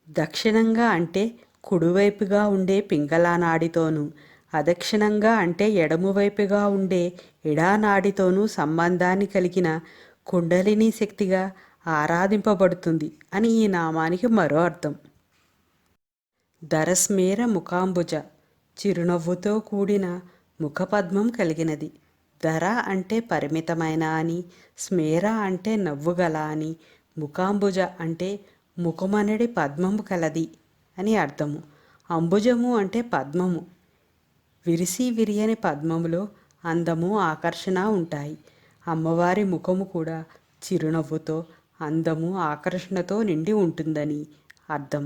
దక్షిణంగా అంటే కుడివైపుగా ఉండే పింగళానాడితోనూ, అదక్షిణంగా అంటే ఎడమవైపుగా ఉండే ఎడానాడితోనూ సంబంధాన్ని కలిగిన కుండలిని శక్తిగా ఆరాధింపబడుతుంది అని ఈ నామానికి మరో అర్థం. ధరస్మేర ముఖాంబుజ, చిరునవ్వుతో కూడిన ముఖపద్మం కలిగినది. ధర అంటే పరిమితమైన అని, స్మేర అంటే నవ్వుగల అని, ముఖాంబుజ అంటే ముఖమనడి పద్మము కలది అని అర్థము. అంబుజము అంటే పద్మము. విరిసి విరియని పద్మములో అందము ఆకర్షణ ఉంటాయి. అమ్మవారి ముఖము కూడా చిరునవ్వుతో అందము ఆకర్షణతో నిండి ఉంటుందని అర్థం.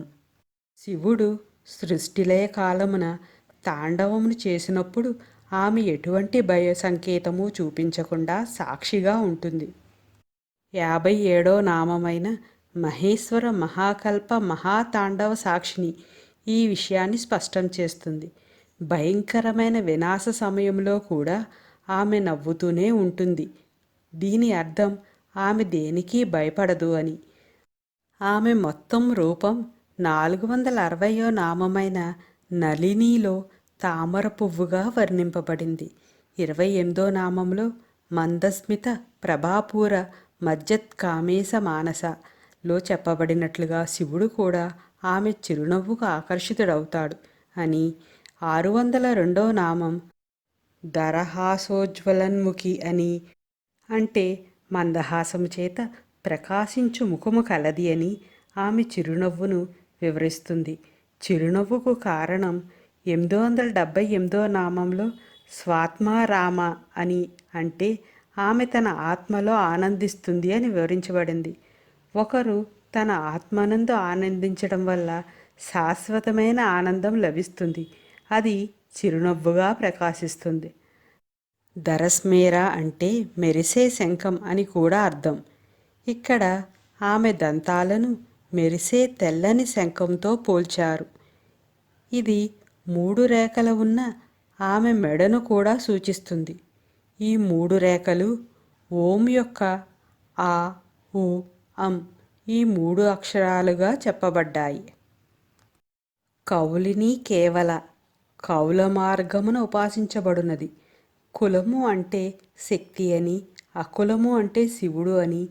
శివుడు సృష్టిలయ కాలమున తాండవమును చేసినప్పుడు ఆమె ఎటువంటి భయ సంకేతము చూపించకుండా సాక్షిగా ఉంటుంది. 57వ నామమైన మహేశ్వర మహాకల్ప మహాతాండవ సాక్షిని ఈ విషయాన్ని స్పష్టం చేస్తుంది. భయంకరమైన వినాశ సమయంలో కూడా ఆమె నవ్వుతూనే ఉంటుంది. దీని అర్థం ఆమె దేనికి భయపడదు అని. ఆమె మొత్తం రూపం 460వ నామమైన నళినిలో తామర పువ్వుగా వర్ణింపబడింది. 28వ నామంలో మందస్మిత ప్రభాపూర మజ్జత్ కామేశ మానసలో చెప్పబడినట్లుగా శివుడు కూడా ఆమె చిరునవ్వుకు ఆకర్షితుడవుతాడు అని. 602వ నామం దరహాసోజ్వలన్ముఖి అని, అంటే మందహాసము చేత ప్రకాశించు ముఖము కలది అని ఆమె చిరునవ్వును వివరిస్తుంది. చిరునవ్వుకు కారణం 878వ నామంలో స్వాత్మారామ అని, అంటే ఆమె తన ఆత్మలో ఆనందిస్తుంది అని వివరించబడింది. ఒకరు తన ఆత్మనందు ఆనందించడం వల్ల శాశ్వతమైన ఆనందం లభిస్తుంది. అది చిరునవ్వుగా ప్రకాశిస్తుంది. ధరస్మేర అంటే మెరిసే శంఖం అని కూడా అర్థం. ఇక్కడ ఆమె దంతాలను మెరిసే తెల్లని శంఖంతో పోల్చారు. ఇది 3 రేఖలు ఉన్న ఆమె మెడను కూడా సూచిస్తుంది. ఈ 3 రేఖలు ఓం యొక్క ఆ, ఉ, అం ఈ 3 అక్షరాలుగా చెప్పబడ్డాయి. కౌలిని కేవల, కౌల మార్గమున ఉపాసించబడునది. కులము అంటే శక్తి అని, అకులము అంటే శివుడు అని.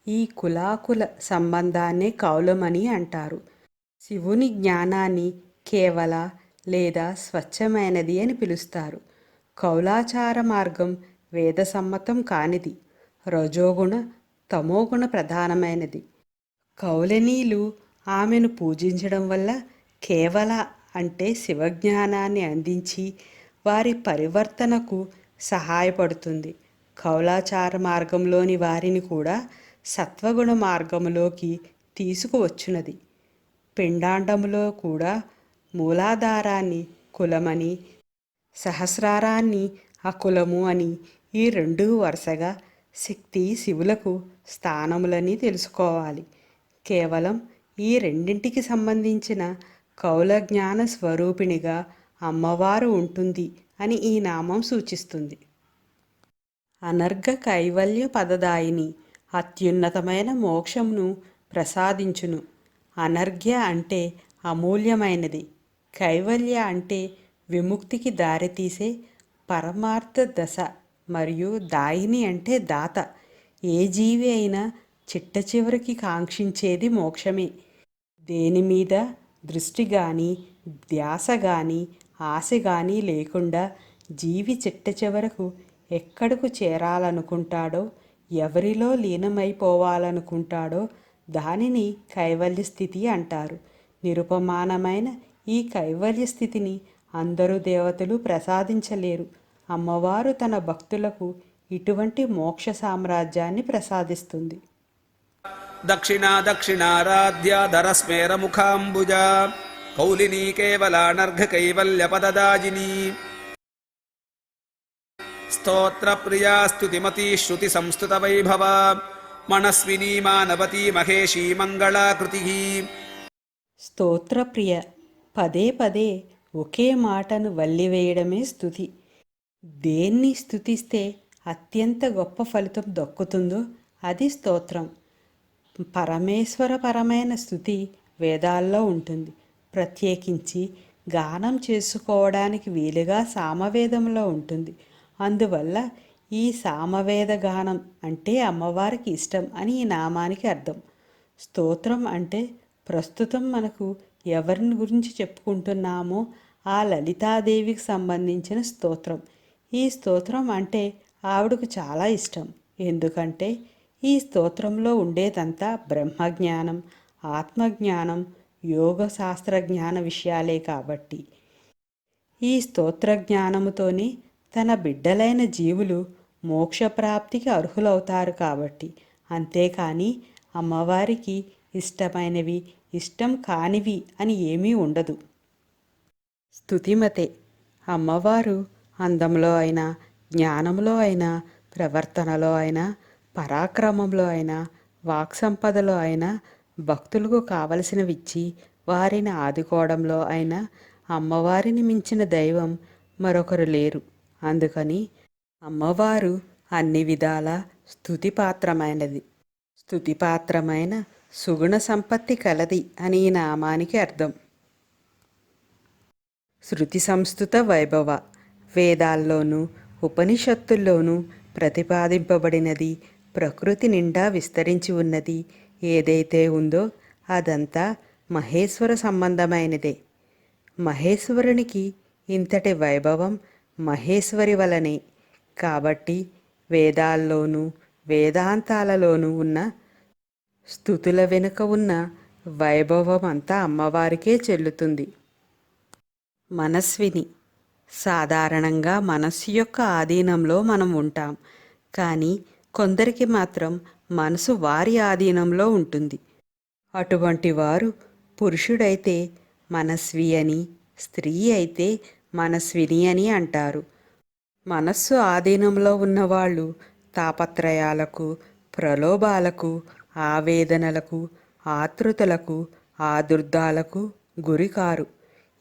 ఈ కులాకుల సంబంధాన్నే కౌలమని అంటారు. శివుని జ్ఞానాన్ని కేవల లేదా స్వచ్ఛమైనది అని పిలుస్తారు. కౌలాచార మార్గం వేదసమ్మతం కానిది, రజోగుణ తమోగుణ ప్రధానమైనది. కౌలనీలు ఆమెను పూజించడం వల్ల కేవల అంటే శివజ్ఞానాన్ని అందించి వారి పరివర్తనకు సహాయపడుతుంది. కౌలాచార మార్గంలోని వారిని కూడా సత్వగుణ మార్గములోకి తీసుకువచ్చునది. పిండాండములో కూడా మూలాధారాన్ని కులమని, సహస్రారాన్ని అకులము అని, ఈ 2 వరుసగా శక్తి శివులకు స్థానములని తెలుసుకోవాలి. కేవలం ఈ రెండింటికి సంబంధించిన కౌల జ్ఞాన స్వరూపిణిగా అమ్మవారు ఉంటుంది అని ఈ నామం సూచిస్తుంది. అనర్ఘ కైవల్య పదదాయిని, అత్యున్నతమైన మోక్షమును ప్రసాదించును. అనర్ఘ్య అంటే అమూల్యమైనది, కైవల్య అంటే విముక్తికి దారితీసే పరమార్థ దశ, మరియు దాయిని అంటే దాత. ఏ జీవి అయినా చిట్ట చివరికి కాంక్షించేది మోక్షమే. దేని మీద దృష్టి కానీ ధ్యాస కానీ ఆశ కానీ లేకుండా జీవి చిట్ట చివరకు ఎక్కడకు చేరాలనుకుంటాడో, ఎవరిలో లీనమైపోవాలనుకుంటాడో దానిని కైవల్య స్థితి అంటారు. నిరుపమానమైన ఈ కైవల్య స్థితిని అందరూ దేవతలు ప్రసాదించలేరు. అమ్మవారు తన భక్తులకు ఇటువంటి మోక్ష సామ్రాజ్యాన్ని ప్రసాదిస్తుంది. దక్షిణా దక్షిణారాధ్య ధరస్మేర ముఖాంబుజ కౌలినీ కేవలానర్ఘ కైవల్య పదదాజిని స్తోత్ర ప్రియా స్తుతిమతీ శృతి సంస్థుత వైభవ మనస్వినీ మానవతీ మహేషీ మంగళాకృతి. స్తోత్రప్రియ, పదే పదే ఒకే మాటను వల్లివేయడమే స్తుతి. దేన్ని స్తుతిస్తే అత్యంత గొప్ప ఫలితం దక్కుతుందో అది స్తోత్రం. పరమేశ్వరపరమైన స్తుతి వేదాల్లో ఉంటుంది. ప్రత్యేకించి గానం చేసుకోవడానికి వీలుగా సామవేదంలో ఉంటుంది. అందువల్ల ఈ సామవేద గానం అంటే అమ్మవారికి ఇష్టం అని ఈ నామానికి అర్థం. స్తోత్రం అంటే ప్రస్తుతం మనకు ఎవరిని గురించి చెప్పుకుంటున్నామో ఆ లలితాదేవికి సంబంధించిన స్తోత్రం. ఈ స్తోత్రం అంటే ఆవిడకు చాలా ఇష్టం. ఎందుకంటే ఈ స్తోత్రంలో ఉండేదంతా బ్రహ్మజ్ఞానం, ఆత్మజ్ఞానం, యోగ శాస్త్ర జ్ఞాన విషయాలే కాబట్టి. ఈ స్తోత్ర జ్ఞానముతోనే తన బిడ్డలైన జీవులు మోక్షప్రాప్తికి అర్హులవుతారు కాబట్టి. అంతేకాని అమ్మవారికి ఇష్టమైనవి, ఇష్టం కానివి అని ఏమీ ఉండదు. స్తుతిమతే. అమ్మవారు అందంలో అయినా, జ్ఞానంలో అయినా, ప్రవర్తనలో అయినా, పరాక్రమంలో అయినా, వాక్సంపదలో అయినా, భక్తులకు కావలసినవిచ్చి వారిని ఆదుకోవడంలో అయినా అమ్మవారిని మించిన దైవం మరొకరు లేరు. అందుకని అమ్మవారు అన్ని విధాల స్తుతిపాత్రమైనది. స్తుతిపాత్రమైన సుగుణ సంపత్తి కలది అని ఈ నామానికి అర్థం. శృతి సంస్థుత వైభవ. వేదాల్లోనూ ఉపనిషత్తుల్లోనూ ప్రతిపాదింపబడినది, ప్రకృతి నిండా విస్తరించి ఉన్నది ఏదైతే ఉందో అదంతా మహేశ్వర సంబంధమైనదే. మహేశ్వరునికి ఇంతటి వైభవం మహేశ్వరి వలనే. కాబట్టి వేదాల్లోనూ వేదాంతాలలోనూ ఉన్న స్తుతుల వెనుక ఉన్న వైభవం అంతా అమ్మవారికే చెల్లుతుంది. మనస్విని. సాధారణంగా మనస్సు యొక్క ఆధీనంలో మనం ఉంటాం. కానీ కొందరికి మాత్రం మనసు వారి ఆధీనంలో ఉంటుంది. అటువంటి వారు పురుషుడైతే మనస్వి అని, స్త్రీ అయితే మనస్విని అని అంటారు. మనస్సు ఆధీనంలో ఉన్నవాళ్ళు తాపత్రయాలకు, ప్రలోభాలకు, ఆవేదనలకు, ఆతృతలకు, ఆదుర్దాలకు గురికారు.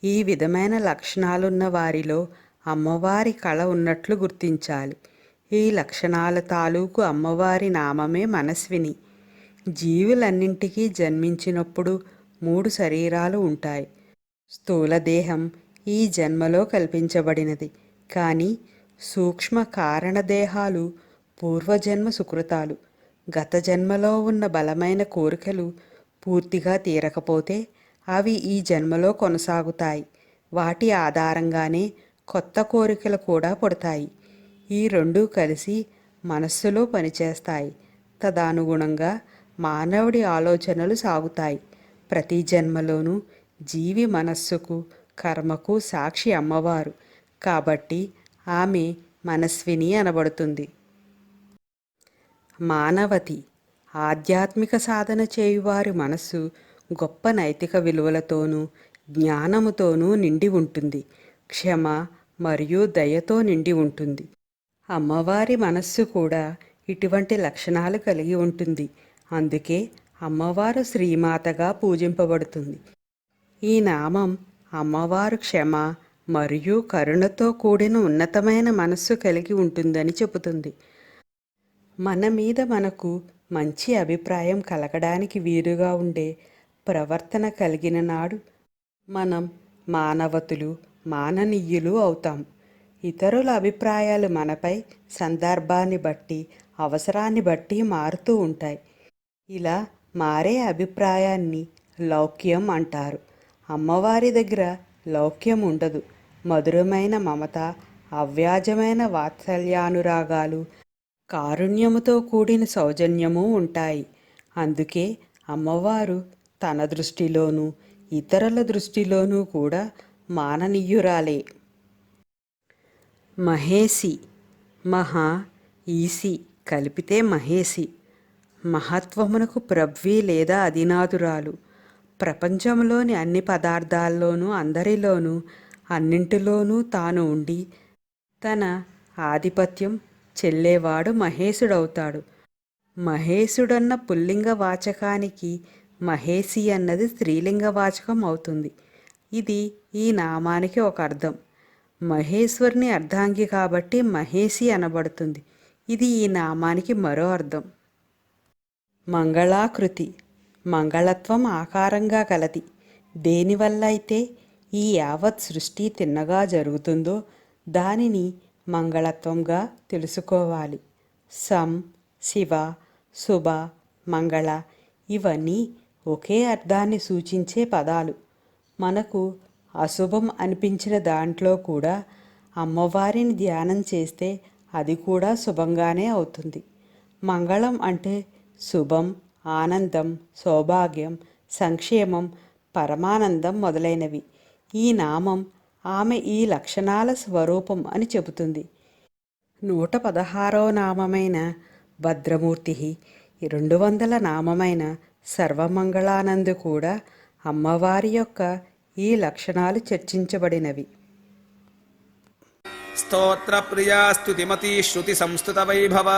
ఈ విధమైన లక్షణాలున్న వారిలో అమ్మవారి కళ ఉన్నట్లు గుర్తించాలి. ఈ లక్షణాల తాలూకు అమ్మవారి నామమే మనస్విని. జీవులన్నింటికీ జన్మించినప్పుడు 3 శరీరాలు ఉంటాయి. స్థూలదేహం ఈ జన్మలో కల్పించబడినది. కానీ సూక్ష్మ కారణదేహాలు పూర్వజన్మ సుకృతాలు. గత జన్మలో ఉన్న బలమైన కోరికలు పూర్తిగా తీరకపోతే అవి ఈ జన్మలో కొనసాగుతాయి. వాటి ఆధారంగానే కొత్త కోరికలు కూడా పుడతాయి. ఈ రెండూ కలిసి మనస్సులో పనిచేస్తాయి. తదనుగుణంగా మానవుడి ఆలోచనలు సాగుతాయి. ప్రతి జన్మలోనూ జీవి మనస్సుకు, కర్మకు సాక్షి అమ్మవారు. కాబట్టి ఆమె మనస్విని అనబడుతుంది. మానవతి. ఆధ్యాత్మిక సాధన చేయువారి మనస్సు గొప్ప నైతిక విలువలతోనూ జ్ఞానముతోనూ నిండి ఉంటుంది. క్షమ మరియు దయతో నిండి ఉంటుంది. అమ్మవారి మనస్సు కూడా ఇటువంటి లక్షణాలు కలిగి ఉంటుంది. అందుకే అమ్మవారు శ్రీమాతగా పూజింపబడుతుంది. ఈ నామం అమ్మవారు క్షమ మరియు కరుణతో కూడిన ఉన్నతమైన మనస్సు కలిగి ఉంటుందని చెబుతుంది. మన మీద మనకు మంచి అభిప్రాయం కలగడానికి వీలుగా ఉండే ప్రవర్తన కలిగిన నాడు మనం మానవతులు, మాననీయులు అవుతాం. ఇతరుల అభిప్రాయాలు మనపై సందర్భాన్ని బట్టి, అవసరాన్ని బట్టి మారుతూ ఉంటాయి. ఇలా మారే అభిప్రాయాన్ని లౌక్యం అంటారు. అమ్మవారి దగ్గర లౌక్యం ఉండదు. మధురమైన మమత, అవ్యాజమైన వాత్సల్యానురాగాలు, కారుణ్యముతో కూడిన సౌజన్యము ఉంటాయి. అందుకే అమ్మవారు తన దృష్టిలోనూ ఇతరుల దృష్టిలోనూ కూడా మాననీయురాలే. మహేసి. మహా, ఈసి కలిపితే మహేసి. మహత్వమునకు ప్రవ్వి లేదా అధినాథురాలు. ప్రపంచంలోని అన్ని పదార్థాల్లోనూ, అందరిలోనూ, అన్నింటిలోనూ తాను ఉండి తన ఆధిపత్యం చెల్లేవాడు మహేశుడవుతాడు. మహేశుడన్న పుల్లింగ వాచకానికి మహేసి అన్నది స్త్రీలింగ వాచకం అవుతుంది. ఇది ఈ నామానికి ఒక అర్థం. మహేశ్వరుని అర్ధాంగి కాబట్టి మహేసి అనబడుతుంది. ఇది ఈ నామానికి మరో అర్థం. మంగళాకృతి. మంగళత్వం ఆకారంగా కలది. దేనివల్ల అయితే ఈ యావత్ సృష్టి తిన్నగా జరుగుతుందో దానిని మంగళత్వంగా తెలుసుకోవాలి. సం, శివ, శుభ, మంగళ ఇవన్నీ ఒకే అర్థాన్ని సూచించే పదాలు. మనకు అశుభం అనిపించిన దాంట్లో కూడా అమ్మవారిని ధ్యానం చేస్తే అది కూడా శుభంగానే అవుతుంది. మంగళం అంటే శుభం, ఆనందం, సౌభాగ్యం, సంక్షేమం, పరమానందం మొదలైనవి. ఈ నామం ఆమె ఈ లక్షణాల స్వరూపం అని చెబుతుంది. 116వ నామమైన భద్రమూర్తి, 200 నామమైన సర్వమంగళానందు కూడా అమ్మవారి యొక్క ఈ లక్షణాలు చర్చించబడినవి. స్తోత్ర ప్రియా స్తుతిమతి శృతి సంస్థుత వైభవ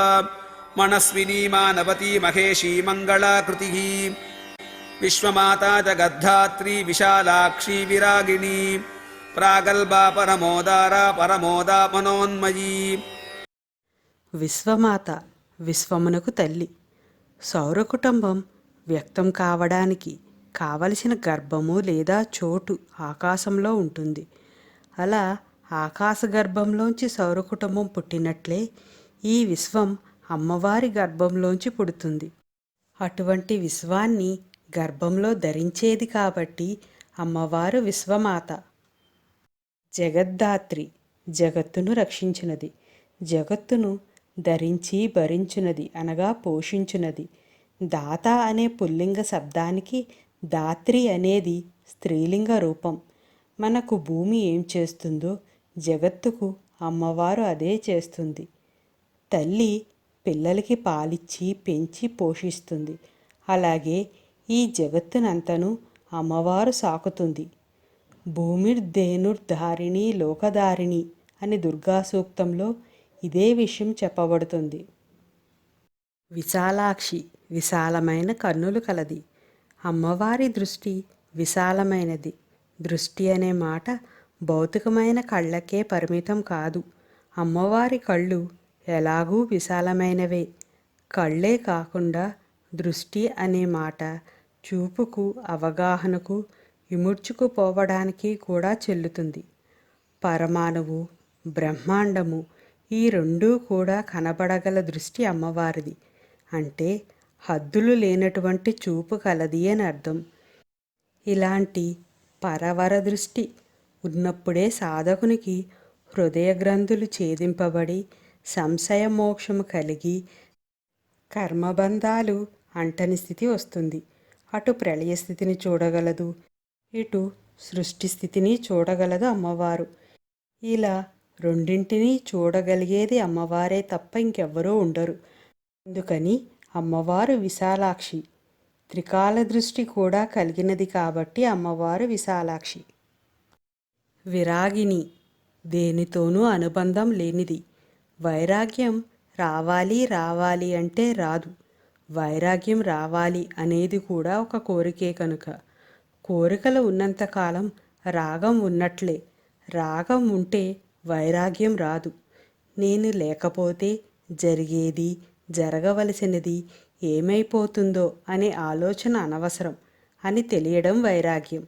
మనస్వినీ మానవతి మహేషీ మంగళాకృతి విశ్వమాతా జగద్ధాత్రి విశాలాక్షి విరాగిణి ప్రాగల్భా పరమోదారా పరమోదా మనోన్మయీ. విశ్వమాత, విశ్వమునకు తల్లి. సౌరకుటుంబం వ్యక్తం కావడానికి కావలసిన గర్భము లేదా చోటు ఆకాశంలో ఉంటుంది. అలా ఆకాశ గర్భంలోంచి సౌరకుటుంబం పుట్టినట్లే ఈ విశ్వం అమ్మవారి గర్భంలోంచి పుడుతుంది. అటువంటి విశ్వాన్ని గర్భంలో ధరించేది కాబట్టి అమ్మవారు విశ్వమాత. జగద్ధాత్రి, జగత్తును రక్షించినది. జగత్తును ధరించి భరించునది అనగా పోషించునది. దాత అనే పుల్లింగ శబ్దానికి దాత్రి అనేది స్త్రీలింగ రూపం. మనకు భూమి ఏం చేస్తుందో జగత్తుకు అమ్మవారు అదే చేస్తుంది. తల్లి పిల్లలకి పాలిచ్చి పెంచి పోషిస్తుంది. అలాగే ఈ జగత్తునంతను అమ్మవారు సాకుతుంది. భూమిర్ధేనుర్ధారిణి లోకధారిణి అని దుర్గా సూక్తంలో ఇదే విషయం చెప్పబడుతుంది. విశాలాక్షి, విశాలమైన కన్నులు కలది. అమ్మవారి దృష్టి విశాలమైనది. దృష్టి అనే మాట భౌతికమైన కళ్ళకే పరిమితం కాదు. అమ్మవారి కళ్ళు ఎలాగూ విశాలమైనవే. కళ్ళే కాకుండా దృష్టి అనే మాట చూపుకు, అవగాహనకు, ఇముడ్చుకుపోవడానికి కూడా చెల్లుతుంది. పరమాణువు, బ్రహ్మాండము ఈ రెండూ కూడా కనబడగల దృష్టి అమ్మవారిది. అంటే హద్దులు లేనటువంటి చూపు కలది అని అర్థం. ఇలాంటి పరవర దృష్టి ఉన్నప్పుడే సాధకునికి హృదయ గ్రంథులు ఛేదింపబడి సంశయ మోక్షము కలిగి కర్మబంధాలు అంటని స్థితి వస్తుంది. అటు ప్రళయ స్థితిని చూడగలదు, ఇటు సృష్టి స్థితిని చూడగలదు అమ్మవారు. ఇలా రెండింటినీ చూడగలిగేది అమ్మవారే తప్ప ఇంకెవ్వరూ ఉండరు. అందుకని అమ్మవారు విశాలాక్షి. త్రికాల దృష్టి కూడా కలిగినది కాబట్టి అమ్మవారు విశాలాక్షి. విరాగిణి, దేనితోనూ అనుబంధం లేనిది. వైరాగ్యం రావాలి రావాలి అంటే రాదు. వైరాగ్యం రావాలి అనేది కూడా ఒక కోరికే కనుక. కోరికలు ఉన్నంతకాలం రాగం ఉన్నట్లే. రాగం ఉంటే వైరాగ్యం రాదు. నేను లేకపోతే జరిగేది, జరగవలసినది ఏమైపోతుందో అనే ఆలోచన అనవసరం అని తెలియడం వైరాగ్యం.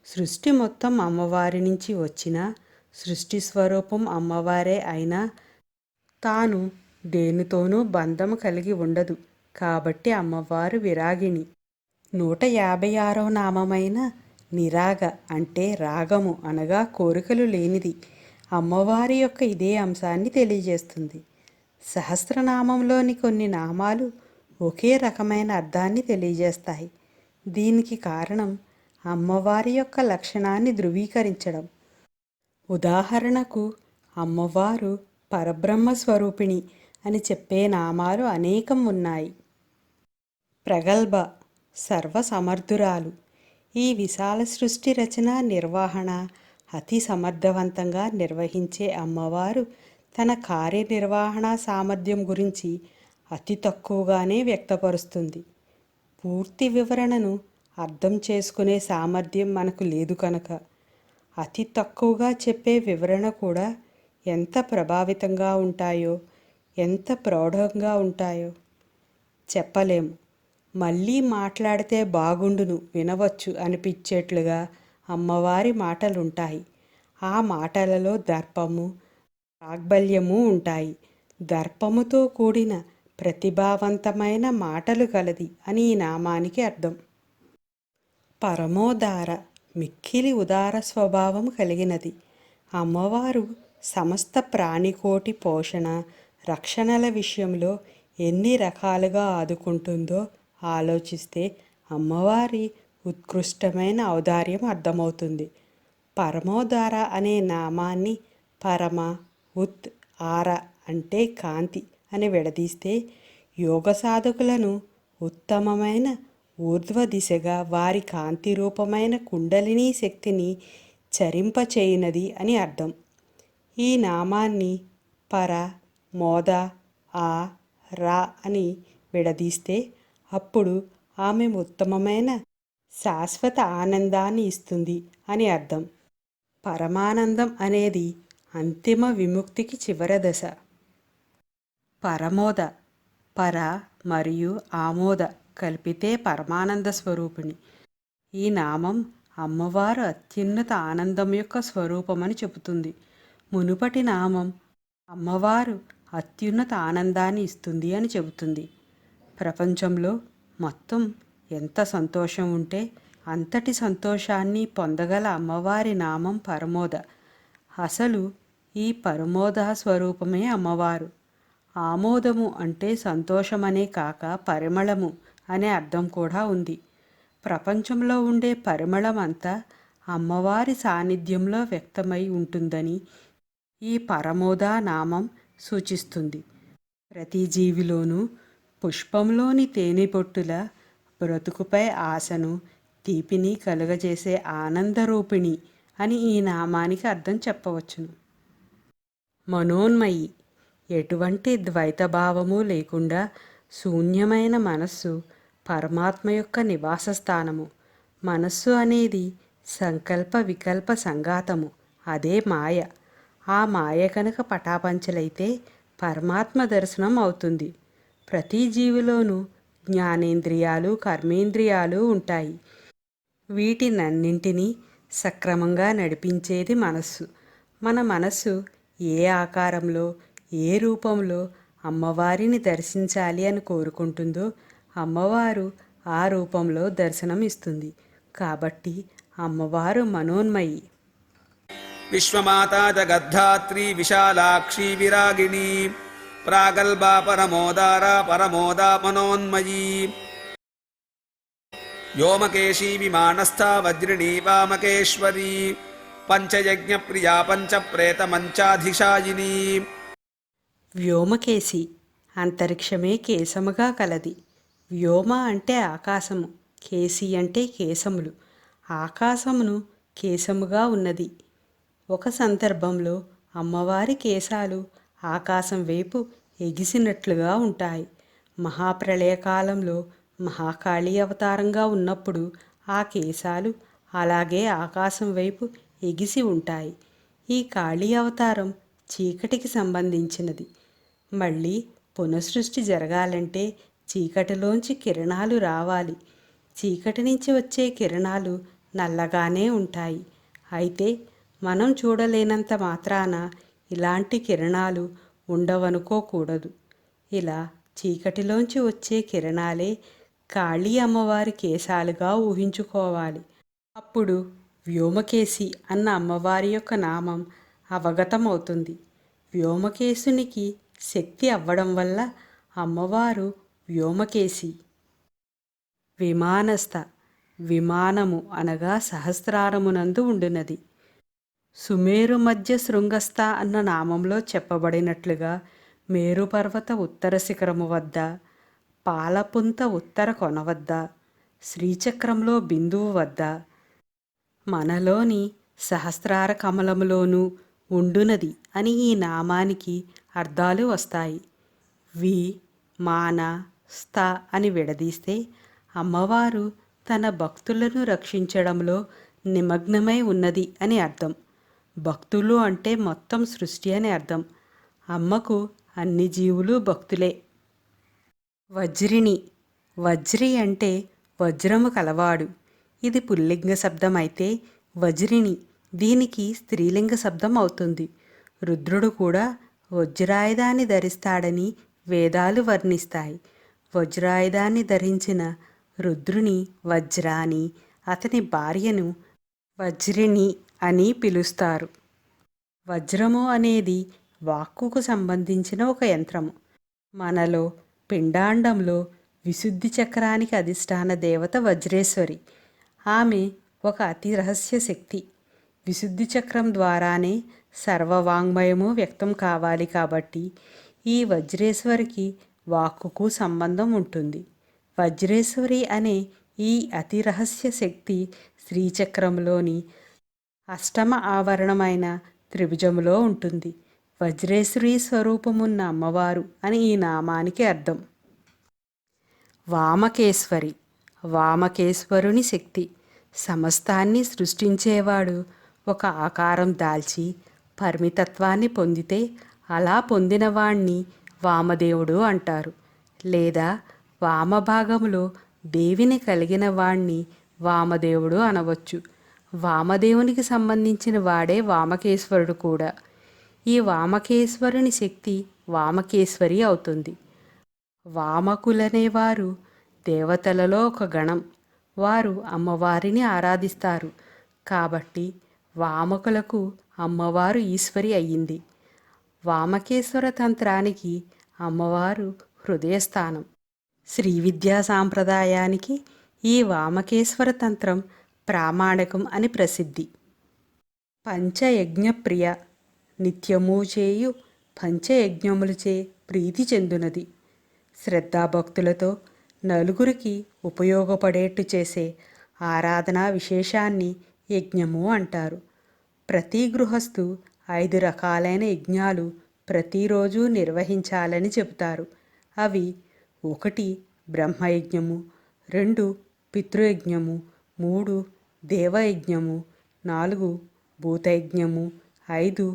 సృష్టి మొత్తం అమ్మవారి నుంచి వచ్చినా, సృష్టి స్వరూపం అమ్మవారే అయినా తాను దేనితోనూ బంధం కలిగి ఉండదు కాబట్టి అమ్మవారు విరాగిణి. 156వ నామమైన నిరాగ అంటే రాగము అనగా కోరికలు లేనిది. అమ్మవారి యొక్క ఇదే అంశాన్ని తెలియజేస్తుంది. సహస్రనామంలోని కొన్ని నామాలు ఒకే రకమైన అర్థాన్ని తెలియజేస్తాయి. దీనికి కారణం అమ్మవారి యొక్క లక్షణాన్ని ధృవీకరించడం. ఉదాహరణకు అమ్మవారు పరబ్రహ్మ స్వరూపిణి అని చెప్పే నామాలు అనేకం ఉన్నాయి. ప్రగల్భ, సర్వసమర్థురాలు. ఈ విశాల సృష్టి రచన, నిర్వహణ అతి సమర్థవంతంగా నిర్వహించే అమ్మవారు తన కార్యనిర్వహణ సామర్థ్యం గురించి అతి తక్కువగానే వ్యక్తపరుస్తుంది. పూర్తి వివరణను అర్థం చేసుకునే సామర్థ్యం మనకు లేదు కనుక అతి తక్కువగా చెప్పే వివరణ కూడా ఎంత ప్రభావితంగా ఉంటాయో, ఎంత ప్రౌఢంగా ఉంటాయో చెప్పలేము. మళ్ళీ మాట్లాడితే బాగుండును, వినవచ్చు అనిపించేట్లుగా అమ్మవారి మాటలుంటాయి. ఆ మాటలలో దర్పము, ప్రాగ్బల్యము ఉంటాయి. దర్పముతో కూడిన ప్రతిభావంతమైన మాటలు కలది అని ఈ నామానికి అర్థం. పరమోదార, మిక్కిలి ఉదార స్వభావం కలిగినది. అమ్మవారు సమస్త ప్రాణికోటి పోషణ, రక్షణల విషయంలో ఎన్ని రకాలుగా ఆదుకుంటుందో ఆలోచిస్తే అమ్మవారి ఉత్కృష్టమైన ఔదార్యం అర్థమవుతుంది. పరమోదార అనే నామాన్ని పరమ, ఉత్, ఆర అంటే కాంతి అని విడదీస్తే యోగ సాధకులను ఉత్తమమైన ఊర్ధ్వ దిశగా వారి కాంతి రూపమైన కుండలినీ శక్తిని చరింపచేయునది అని అర్థం. ఈ నామాన్ని పర, మోద, ఆ, రా అని విడదీస్తే అప్పుడు ఆమె ఉత్తమమైన శాశ్వత ఆనందాన్ని ఇస్తుంది అని అర్థం. పరమానందం అనేది అంతిమ విముక్తికి చివరి దశ. పరమోద, పర మరియు ఆమోద కలిపితే పరమానంద స్వరూపిణి. ఈ నామం అమ్మవారు అత్యున్నత ఆనందం యొక్క స్వరూపమని చెబుతుంది. మునుపటి నామం అమ్మవారు అత్యున్నత ఆనందాన్ని ఇస్తుంది అని చెబుతుంది. ప్రపంచంలో మొత్తం ఎంత సంతోషం ఉంటే అంతటి సంతోషాన్ని పొందగల అమ్మవారి నామం పరమోద. అసలు ఈ పరమోద స్వరూపమే అమ్మవారు. ఆమోదము అంటే సంతోషమనే కాక పరిమళము అనే అర్థం కూడా ఉంది. ప్రపంచంలో ఉండే పరిమళం అంతా అమ్మవారి సాన్నిధ్యంలో వ్యక్తమై ఉంటుందని ఈ పరమోద నామం సూచిస్తుంది. ప్రతి జీవిలోనూ పుష్పంలోని తేనెపొట్టుల బ్రతుకుపై ఆశను, తీపిని కలుగజేసే ఆనందరూపిణి అని ఈ నామానికి అర్థం చెప్పవచ్చును. మనోన్మయి, ఎటువంటి ద్వైతభావము లేకుండా శూన్యమైన మనస్సు పరమాత్మ యొక్క నివాస స్థానము. మనస్సు అనేది సంకల్ప వికల్ప సంఘాతము, అదే మాయ. ఆ మాయ కనుక పటాపంచలైతే పరమాత్మ దర్శనం అవుతుంది. ప్రతి జీవిలోనూ జ్ఞానేంద్రియాలు, కర్మేంద్రియాలు ఉంటాయి. వీటినన్నింటినీ సక్రమంగా నడిపించేది మనస్సు. మన మనస్సు ఏ ఆకారంలో, ఏ రూపంలో అమ్మవారిని దర్శించాలి అని కోరుకుంటుందో అమ్మవారు ఆ రూపంలో దర్శనం ఇస్తుంది. కాబట్టి అమ్మవారు మనోన్మయి. విశ్వమాతా జగద్ధాత్రి విశాలాక్షి విరాగిణి ప్రాగల్భా పరమోదారా పరమోదా మనోన్మయీ వ్యోమకేశీ విమానస్థా వజ్రిణీ వామకేశ్వరీ పంచయజ్ఞ ప్రియా పంచప్రేత మంచాధిశాయిని. వ్యోమకేశి, అంతరిక్షమే కేశముగా కలది. వ్యోమ అంటే ఆకాశము, కేశి అంటే కేశములు. ఆకాశమును కేశముగా ఉన్నది. ఒక సందర్భంలో అమ్మవారి కేశాలు ఆకాశం వైపు ఎగిసినట్లుగా ఉంటాయి. మహాప్రళయకాలంలో మహాకాళీ అవతారంగా ఉన్నప్పుడు ఆ కేశాలు అలాగే ఆకాశం వైపు ఎగిసి ఉంటాయి. ఈ కాళీ అవతారం చీకటికి సంబంధించినది. మళ్ళీ పునఃసృష్టి జరగాలంటే చీకటిలోంచి కిరణాలు రావాలి. చీకటి నుంచి వచ్చే కిరణాలు నల్లగానే ఉంటాయి. అయితే మనం చూడలేనంత మాత్రాన ఇలాంటి కిరణాలు ఉండవనుకోకూడదు. ఇలా చీకటిలోంచి వచ్చే కిరణాలే కాళీ అమ్మవారి కేశాలుగా ఊహించుకోవాలి. అప్పుడు వ్యోమకేశి అన్న అమ్మవారి యొక్క నామం అవగతమవుతుంది. వ్యోమకేశునికి శక్తి అవ్వడం వల్ల అమ్మవారు వ్యోమకేశి. విమానస్థ, విమానము అనగా సహస్రారమునందు ఉండునది. సుమేరు మధ్య శృంగస్థ అన్న నామంలో చెప్పబడినట్లుగా మేరుపర్వత ఉత్తర శిఖరము వద్ద, పాలపుంత ఉత్తర కొన వద్ద, శ్రీచక్రంలో బిందువు వద్ద, మనలోని సహస్రార కమలములోనూ ఉండునది అని ఈ నామానికి అర్థాలు వస్తాయి. వి, మాన, స్థ అని విడదీస్తే అమ్మవారు తన భక్తులను రక్షించడంలో నిమగ్నమై ఉన్నది అని అర్థం. భక్తులు అంటే మొత్తం సృష్టి అని అర్థం. అమ్మకు అన్ని జీవులు భక్తులే. వజ్రిణి, వజ్రి అంటే వజ్రము కలవాడు. ఇది పుల్లింగ శబ్దం అయితే వజ్రిణి దీనికి స్త్రీలింగ శబ్దం అవుతుంది. రుద్రుడు కూడా వజ్రాయుధాన్ని ధరిస్తాడని వేదాలు వర్ణిస్తాయి. వజ్రాయుధాన్ని ధరించిన రుద్రుని వజ్రాని, అతని భార్యను వజ్రిని అని పిలుస్తారు. వజ్రము అనేది వాక్కుకు సంబంధించిన ఒక యంత్రము. మనలో పిండాండంలో విశుద్ధి చక్రానికి అధిష్టాన దేవత వజ్రేశ్వరి. ఆమె ఒక అతి రహస్య శక్తి. విశుద్ధి చక్రం ద్వారానే సర్వవాంగ్మయము వ్యక్తం కావాలి కాబట్టి ఈ వజ్రేశ్వరికి వాక్కుకు సంబంధం ఉంటుంది. వజ్రేశ్వరి అనే ఈ అతి రహస్య శక్తి శ్రీచక్రంలోని అష్టమ ఆవరణమైన త్రిభుజములో ఉంటుంది. వజ్రేశ్వరి స్వరూపమున్న అమ్మవారు అని ఈ నామానికి అర్థం. వామకేశ్వరి, వామకేశ్వరుని శక్తి. సమస్తాన్ని సృష్టించేవాడు ఒక ఆకారం దాల్చి పరిమితత్వాన్ని పొందితే అలా పొందినవాణ్ణి వామదేవుడు అంటారు. లేదా వామభాగంలో దేవిని కలిగిన వాణ్ణి వామదేవుడు అనవచ్చు. వామదేవునికి సంబంధించిన వాడే వామకేశ్వరుడు కూడా. ఈ వామకేశ్వరుని శక్తి వామకేశ్వరి అవుతుంది. వామకులనేవారు దేవతలలో ఒక గణం. వారు అమ్మవారిని ఆరాధిస్తారు కాబట్టి వామకులకు అమ్మవారు ఈశ్వరి అయ్యింది. వామకేశ్వర తంత్రానికి అమ్మవారు హృదయస్థానం. శ్రీ విద్యా సాంప్రదాయానికి ఈ వామకేశ్వర తంత్రం ప్రామాణికం అని ప్రసిద్ధి. పంచయజ్ఞప్రియ, నిత్యము చేయు పంచయజ్ఞములచే ప్రీతి చెందునది. శ్రద్ధాభక్తులతో నలుగురికి ఉపయోగపడేట్టు చేసే ఆరాధనా విశేషాన్ని యజ్ఞము అంటారు. ప్రతి గృహస్థు 5 రకాలైన యజ్ఞాలు ప్రతిరోజు నిర్వహించాలని చెబుతారు. అవి 1 బ్రహ్మయజ్ఞము, 2 పితృయజ్ఞము, 3 దేవయజ్ఞము, 4 భూతయజ్ఞము, 5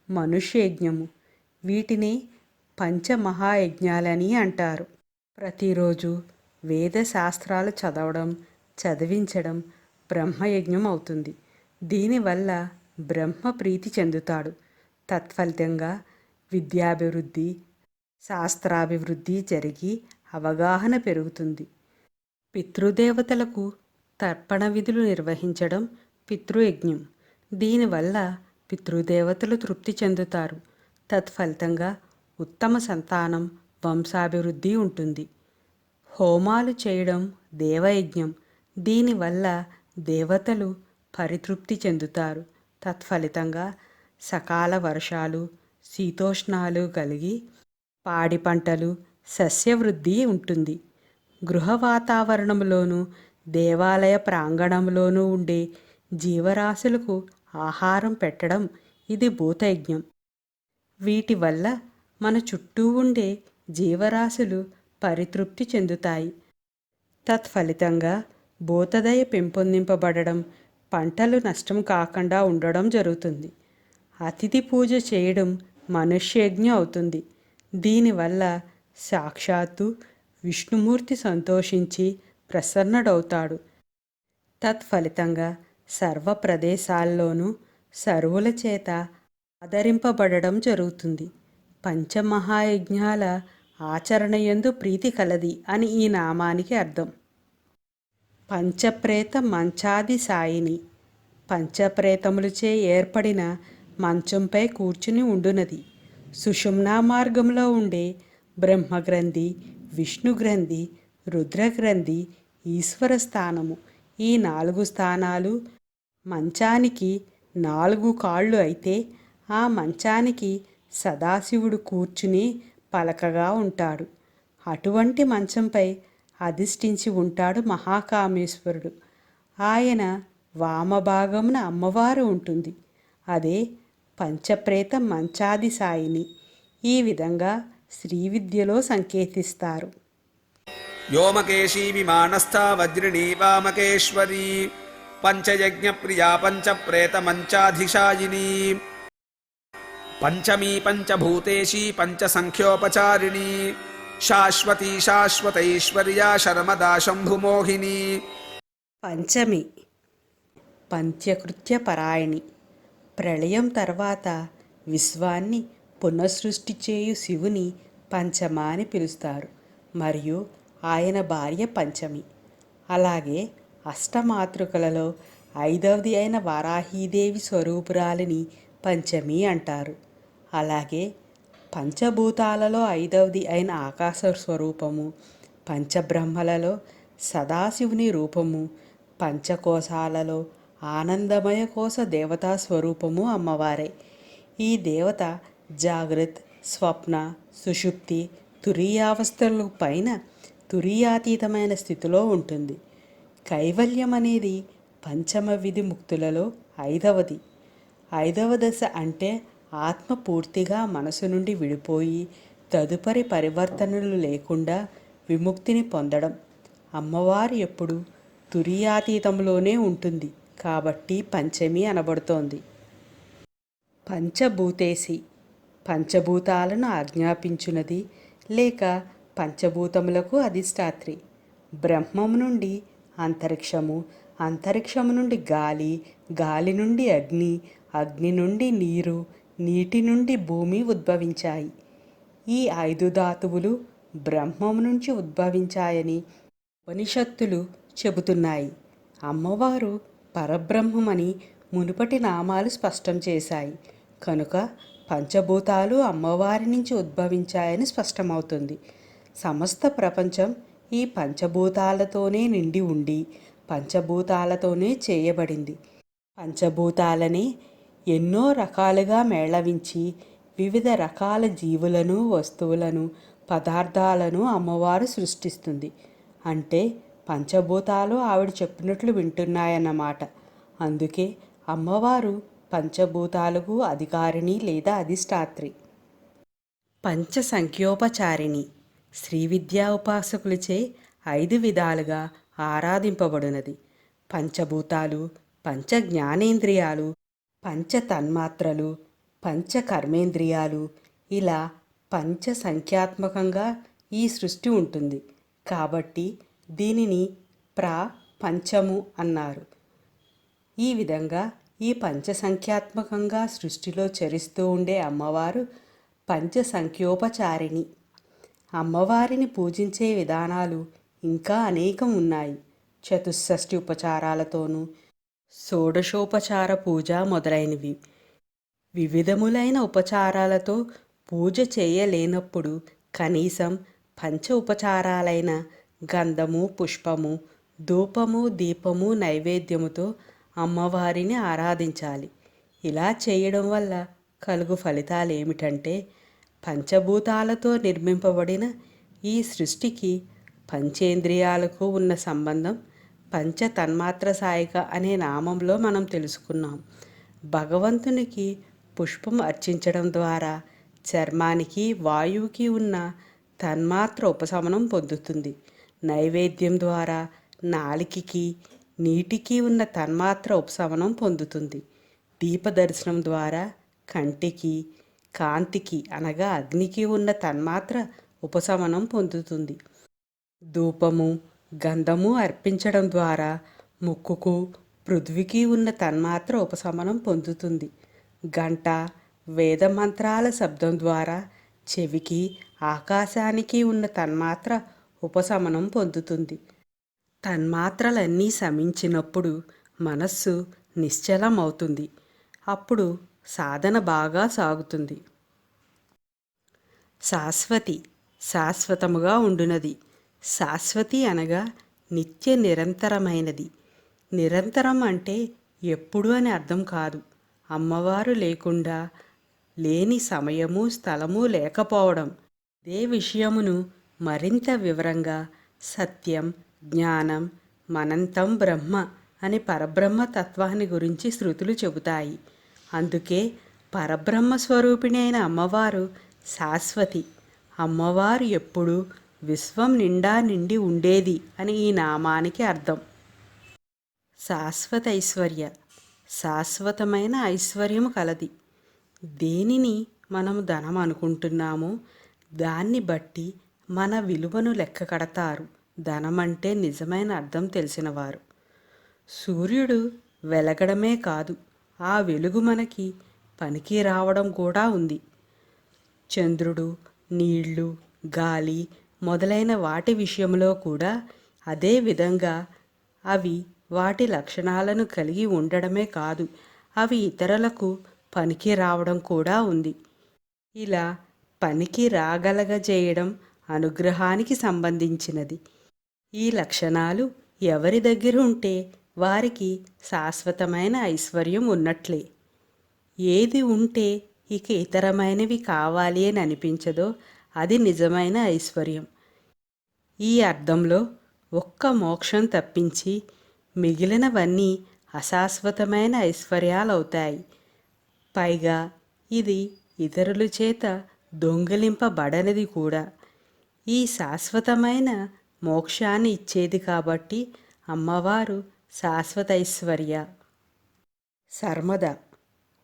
మనుష్యయజ్ఞము. వీటిని పంచమహాయజ్ఞాలని అంటారు. ప్రతిరోజు వేద శాస్త్రాలు చదవడం, చదివించడం బ్రహ్మయజ్ఞం అవుతుంది. దీనివల్ల బ్రహ్మ ప్రీతి చెందుతాడు. తత్ఫలితంగా విద్యాభివృద్ధి, శాస్త్రాభివృద్ధి జరిగి అవగాహన పెరుగుతుంది. పితృదేవతలకు తర్పణ విధులు నిర్వహించడం పితృయజ్ఞం. దీనివల్ల పితృదేవతలు తృప్తి చెందుతారు. తత్ఫలితంగా ఉత్తమ సంతానం, వంశాభివృద్ధి ఉంటుంది. హోమాలు చేయడం దేవయజ్ఞం. దీనివల్ల దేవతలు పరితృప్తి చెందుతారు. తత్ఫలితంగా సకాల వర్షాలు, శీతోష్ణాలు కలిగి పాడి పంటలు, సస్యవృద్ధి ఉంటుంది. గృహ వాతావరణంలోనూ దేవాలయ ప్రాంగణంలోనూ ఉండే జీవరాశులకు ఆహారం పెట్టడం ఇది భూతయజ్ఞం. వీటి వల్ల మన చుట్టూ ఉండే జీవరాశులు పరితృప్తి చెందుతాయి. తత్ఫలితంగా భూతదయ పెంపొందింపబడడం, పంటలు నష్టం కాకుండా ఉండడం జరుగుతుంది. అతిథి పూజ చేయడం మనుష్యయజ్ఞం అవుతుంది. దీనివల్ల సాక్షాత్తు విష్ణుమూర్తి సంతోషించి ప్రసన్నుడవుతాడు. తత్ఫలితంగా సర్వ ప్రదేశాల్లోనూ సర్వుల చేత ఆదరింపబడడం జరుగుతుంది. పంచమహాయజ్ఞాల ఆచరణయందు ప్రీతి కలది అని ఈ నామానికి అర్థం. పంచప్రేత మంచాది సాయిని, పంచప్రేతములచే ఏర్పడిన మంచంపై కూర్చుని ఉండునది. సుషుమ్నా మార్గంలో ఉండే బ్రహ్మగ్రంథి, విష్ణుగ్రంథి, రుద్రగ్రంథి, ఈశ్వర స్థానము. ఈ 4 స్థానాలు మంచానికి 4 కాళ్ళు అయితే ఆ మంచానికి సదాశివుడు కూర్చుని పలకగా ఉంటాడు. అటువంటి మంచంపై అధిష్ఠించి ఉంటాడు మహాకామేశ్వరుడు. ఆయన వామభాగమున అమ్మవారు ఉంటుంది. అదే పంచప్రేత మంచాది సాయిని. ఈ విధంగా శ్రీవిద్యలో సంకేతిస్తారు. వ్యోమకేశీ విమానస్థా వజ్రిణీ వామకేశ్వరీ పంచయజ్ఞప్రియా పంచప్రేత మంచాధిశాయిని పంచమీ పంచభూతేశీ పంచసంఖ్యోపచారిణి శాశ్వతీ శాశ్వతైశ్వర్యా శర్మదా శంభుమోహిని. పంచమి పంచకృత్య పరాయణి. ప్రళయం తర్వాత విశ్వాన్ని పునఃసృష్టి చేయు శివుని పంచమ అని పిలుస్తారు మరియు ఆయన భార్య పంచమి. అలాగే అష్టమాతృకలలో ఐదవది అయిన వారాహీదేవి స్వరూపురాలిని పంచమి అంటారు. అలాగే పంచభూతాలలో ఐదవది అయిన ఆకాశ స్వరూపము, పంచబ్రహ్మలలో సదాశివుని రూపము, పంచకోశాలలో ఆనందమయ కోశ దేవతా స్వరూపము అమ్మవారే. ఈ దేవత జాగ్రత్త, స్వప్న, సుషుప్తి, తురీయావస్థల పైన తురీయాతీతమైన స్థితిలో ఉంటుంది. కైవల్యం అనేది పంచమ విధి ముక్తులలో ఐదవది. ఐదవ దశ అంటే ఆత్మ పూర్తిగా మనసు నుండి విడిపోయి తదుపరి పరివర్తనలు లేకుండా విముక్తిని పొందడం. అమ్మవారు ఎప్పుడు తురీయాతీతంలోనే ఉంటుంది కాబట్టి పంచమి అనబడుతోంది. పంచభూతేసి పంచభూతాలను ఆజ్ఞాపించున్నది లేక పంచభూతములకు అధిష్టాత్రి. బ్రహ్మము నుండి అంతరిక్షము, అంతరిక్షము నుండి గాలి, గాలి నుండి అగ్ని, అగ్ని నుండి నీరు, నీటి నుండి భూమి ఉద్భవించాయి. ఈ 5 ధాతువులు బ్రహ్మము నుంచి ఉద్భవించాయని ఉపనిషత్తులు చెబుతున్నాయి. అమ్మవారు పరబ్రహ్మమని మునుపటి నామాలు స్పష్టం చేశాయి కనుక పంచభూతాలు అమ్మవారి నుంచి ఉద్భవించాయని స్పష్టమవుతుంది. సమస్త ప్రపంచం ఈ పంచభూతాలతోనే నిండి ఉండి పంచభూతాలతోనే చేయబడింది. పంచభూతాలని ఎన్నో రకాలుగా మేళవించి వివిధ రకాల జీవులను, వస్తువులను, పదార్థాలను అమ్మవారు సృష్టిస్తుంది. అంటే పంచభూతాలు ఆవిడ చెప్పినట్లు వింటున్నాయన్నమాట. అందుకే అమ్మవారు పంచభూతాలకు అధికారిణి లేదా అధిష్టాత్రి. పంచసంఖ్యోపచారిణి శ్రీ విద్యా ఉపాసకులచే 5 విధాలుగా ఆరాధింపబడినది. పంచభూతాలు, పంచ జ్ఞానేంద్రియాలు, పంచ తన్మాత్రలు, పంచ కర్మేంద్రియాలు, ఇలా పంచ సంఖ్యాత్మకంగా ఈ సృష్టి ఉంటుంది. కాబట్టి దీనిని పంచము అన్నారు. ఈ విధంగా ఈ పంచసంఖ్యాత్మకంగా సృష్టిలో చరిస్తూ ఉండే అమ్మవారు పంచసంఖ్యోపచారిణి. అమ్మవారిని పూజించే విధానాలు ఇంకా అనేకం ఉన్నాయి. చతుషష్ఠి ఉపచారాలతోనూ, షోడశోపచార పూజ మొదలైనవి. వివిధములైన ఉపచారాలతో పూజ చేయలేనప్పుడు కనీసం పంచ ఉపచారాలైన గంధము, పుష్పము, ధూపము, దీపము, నైవేద్యముతో అమ్మవారిని ఆరాధించాలి. ఇలా చేయడం వల్ల కలుగు ఫలితాలు ఏమిటంటే పంచభూతాలతో నిర్మింపబడిన ఈ సృష్టికి పంచేంద్రియాలకు ఉన్న సంబంధం పంచ తన్మాత్ర సాయిక అనే నామంలో మనం తెలుసుకున్నాం. భగవంతునికి పుష్పం అర్చించడం ద్వారా చర్మానికి, వాయువుకి ఉన్న తన్మాత్ర ఉపశమనం పొందుతుంది. నైవేద్యం ద్వారా నాలికకి, నీటికి ఉన్న తన్మాత్ర ఉపశమనం పొందుతుంది. దీపదర్శనం ద్వారా కంటికి, కాంతికి అనగా అగ్నికి ఉన్న తన్మాత్ర ఉపశమనం పొందుతుంది. ధూపము, గంధము అర్పించడం ద్వారా ముక్కుకు, పృథ్వీకి ఉన్న తన్మాత్ర ఉపశమనం పొందుతుంది. గంట, వేదమంత్రాల శబ్దం ద్వారా చెవికి, ఆకాశానికి ఉన్న తన్మాత్ర ఉపశమనం పొందుతుంది. తన్మాత్రలన్నీ శమించినప్పుడు మనస్సు నిశ్చలం అవుతుంది. అప్పుడు సాధన బాగా సాగుతుంది. శాశ్వతి శాశ్వతముగా ఉండునది. శాశ్వతి అనగా నిత్య నిరంతరమైనది. నిరంతరం అంటే ఎప్పుడు అని అర్థం కాదు. అమ్మవారు లేకుండా లేని సమయము, స్థలము లేకపోవడం. ఇదే విషయమును మరింత వివరంగా సత్యం, జ్ఞానం, మనంతం బ్రహ్మ అని పరబ్రహ్మ తత్వాన్ని గురించి శృతులు చెబుతాయి. అందుకే పరబ్రహ్మ స్వరూపిణి అయిన అమ్మవారు శాశ్వతి. అమ్మవారు ఎప్పుడు విశ్వం నిండా నిండి ఉండేది అని ఈ నామానికి అర్థం. శాశ్వత ఐశ్వర్య శాశ్వతమైన ఐశ్వర్యము కలది. దేనిని మనము ధనం అనుకుంటున్నామో దాన్ని బట్టి మన విలువను లెక్క కడతారు ధనమంటే నిజమైన అర్థం తెలిసినవారు. సూర్యుడు వెలగడమే కాదు, ఆ వెలుగు మనకి పనికి రావడం కూడా ఉంది. చంద్రుడు, నీళ్లు, గాలి మొదలైన వాటి విషయంలో కూడా అదే విధంగా అవి వాటి లక్షణాలను కలిగి ఉండడమే కాదు, అవి ఇతరులకు పనికి రావడం కూడా ఉంది. ఇలా పనికి రాగలగజేయడం అనుగ్రహానికి సంబంధించినది. ఈ లక్షణాలు ఎవరి దగ్గర ఉంటే వారికి శాశ్వతమైన ఐశ్వర్యం ఉన్నట్లే. ఏది ఉంటే ఇక ఇతరమైనవి కావాలి అని అనిపించదో అది నిజమైన ఐశ్వర్యం. ఈ అర్థంలో ఒక్క మోక్షం తప్పించి మిగిలినవన్నీ అశాశ్వతమైన ఐశ్వర్యాలవుతాయి. పైగా ఇది ఇతరుల చేత దొంగిలింపబడనిది కూడా. ఈ శాశ్వతమైన మోక్షాన్ని ఇచ్చేది కాబట్టి అమ్మవారు శాశ్వతైశ్వర్య. సర్మద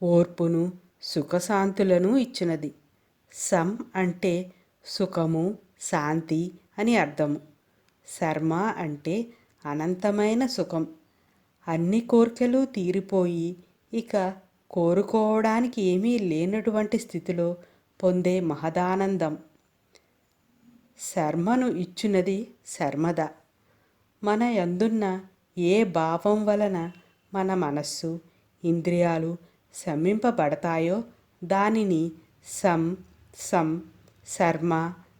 ఓర్పును సుఖశాంతులను ఇచ్చినది. సం అంటే సుఖము, శాంతి అని అర్థము. శర్మ అంటే అనంతమైన సుఖం. అన్ని కోర్కెలు తీరిపోయి ఇక కోరుకోవడానికి ఏమీ లేనటువంటి స్థితిలో పొందే మహదానందం. శర్మను ఇచ్చున్నది శర్మద. మన యందున్న ఏ భావం వలన మన మనస్సు, ఇంద్రియాలు శమింపబడతాయో దానిని సం, సం, శర్మ,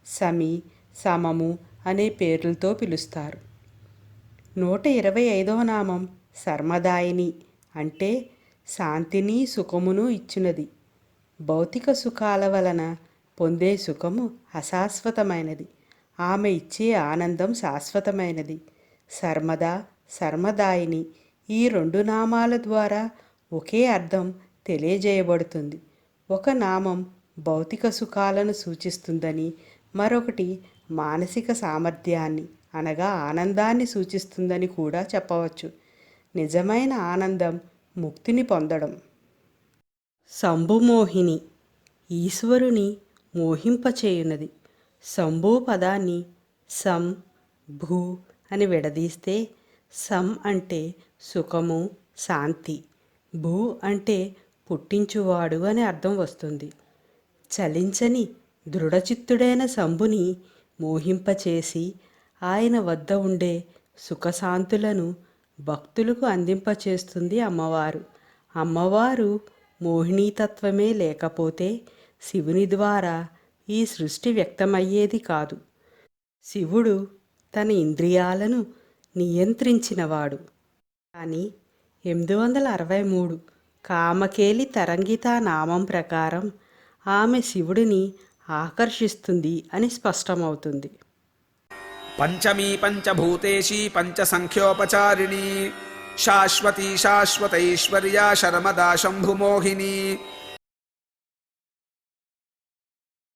సమి, సమము అనే పేర్లతో పిలుస్తారు. 125వ నామం శర్మదాయిని అంటే శాంతిని, సుఖమును ఇచ్చినది. భౌతిక సుఖాల వలన పొందే సుఖము అశాశ్వతమైనది. ఆమె ఇచ్చే ఆనందం శాశ్వతమైనది. శర్మద, శర్మదాయిని ఈ 2 నామాల ద్వారా ఒకే అర్థం తెలియజేయబడుతుంది. ఒక నామం భౌతిక సుఖాలను సూచిస్తుందని, మరొకటి మానసిక సామర్థ్యాన్ని అనగా ఆనందాన్ని సూచిస్తుందని కూడా చెప్పవచ్చు. నిజమైన ఆనందం ముక్తిని పొందడం. శంభుమోహిని ఈశ్వరుని మోహింపచేయునది. శంభు పదాన్ని సం, భూ అని విడదీస్తే సం అంటే సుఖము, శాంతి, భూ అంటే పుట్టించువాడు అని అర్థం వస్తుంది. చలించని దృఢచిత్తుడైన శంభుని మోహింపచేసి ఆయన వద్ద ఉండే సుఖశాంతులను భక్తులకు అందింపచేస్తుంది అమ్మవారు. అమ్మవారు మోహినీతత్వమే లేకపోతే శివుని ద్వారా ఈ సృష్టి వ్యక్తమయ్యేది కాదు. శివుడు తన ఇంద్రియాలను నియంత్రించినవాడు. కానీ 863 కామకేలి తరంగిత నామం ప్రకారం ఆమె శివుడిని ఆకర్షిస్తుంది అని స్పష్టమవుతుంది. పంచమీ పంచభూతేషి పంచసంఖ్యోపచారిణి శాశ్వతీ శాశ్వతైశ్వర్యా శర్మదా శంభుమోహిని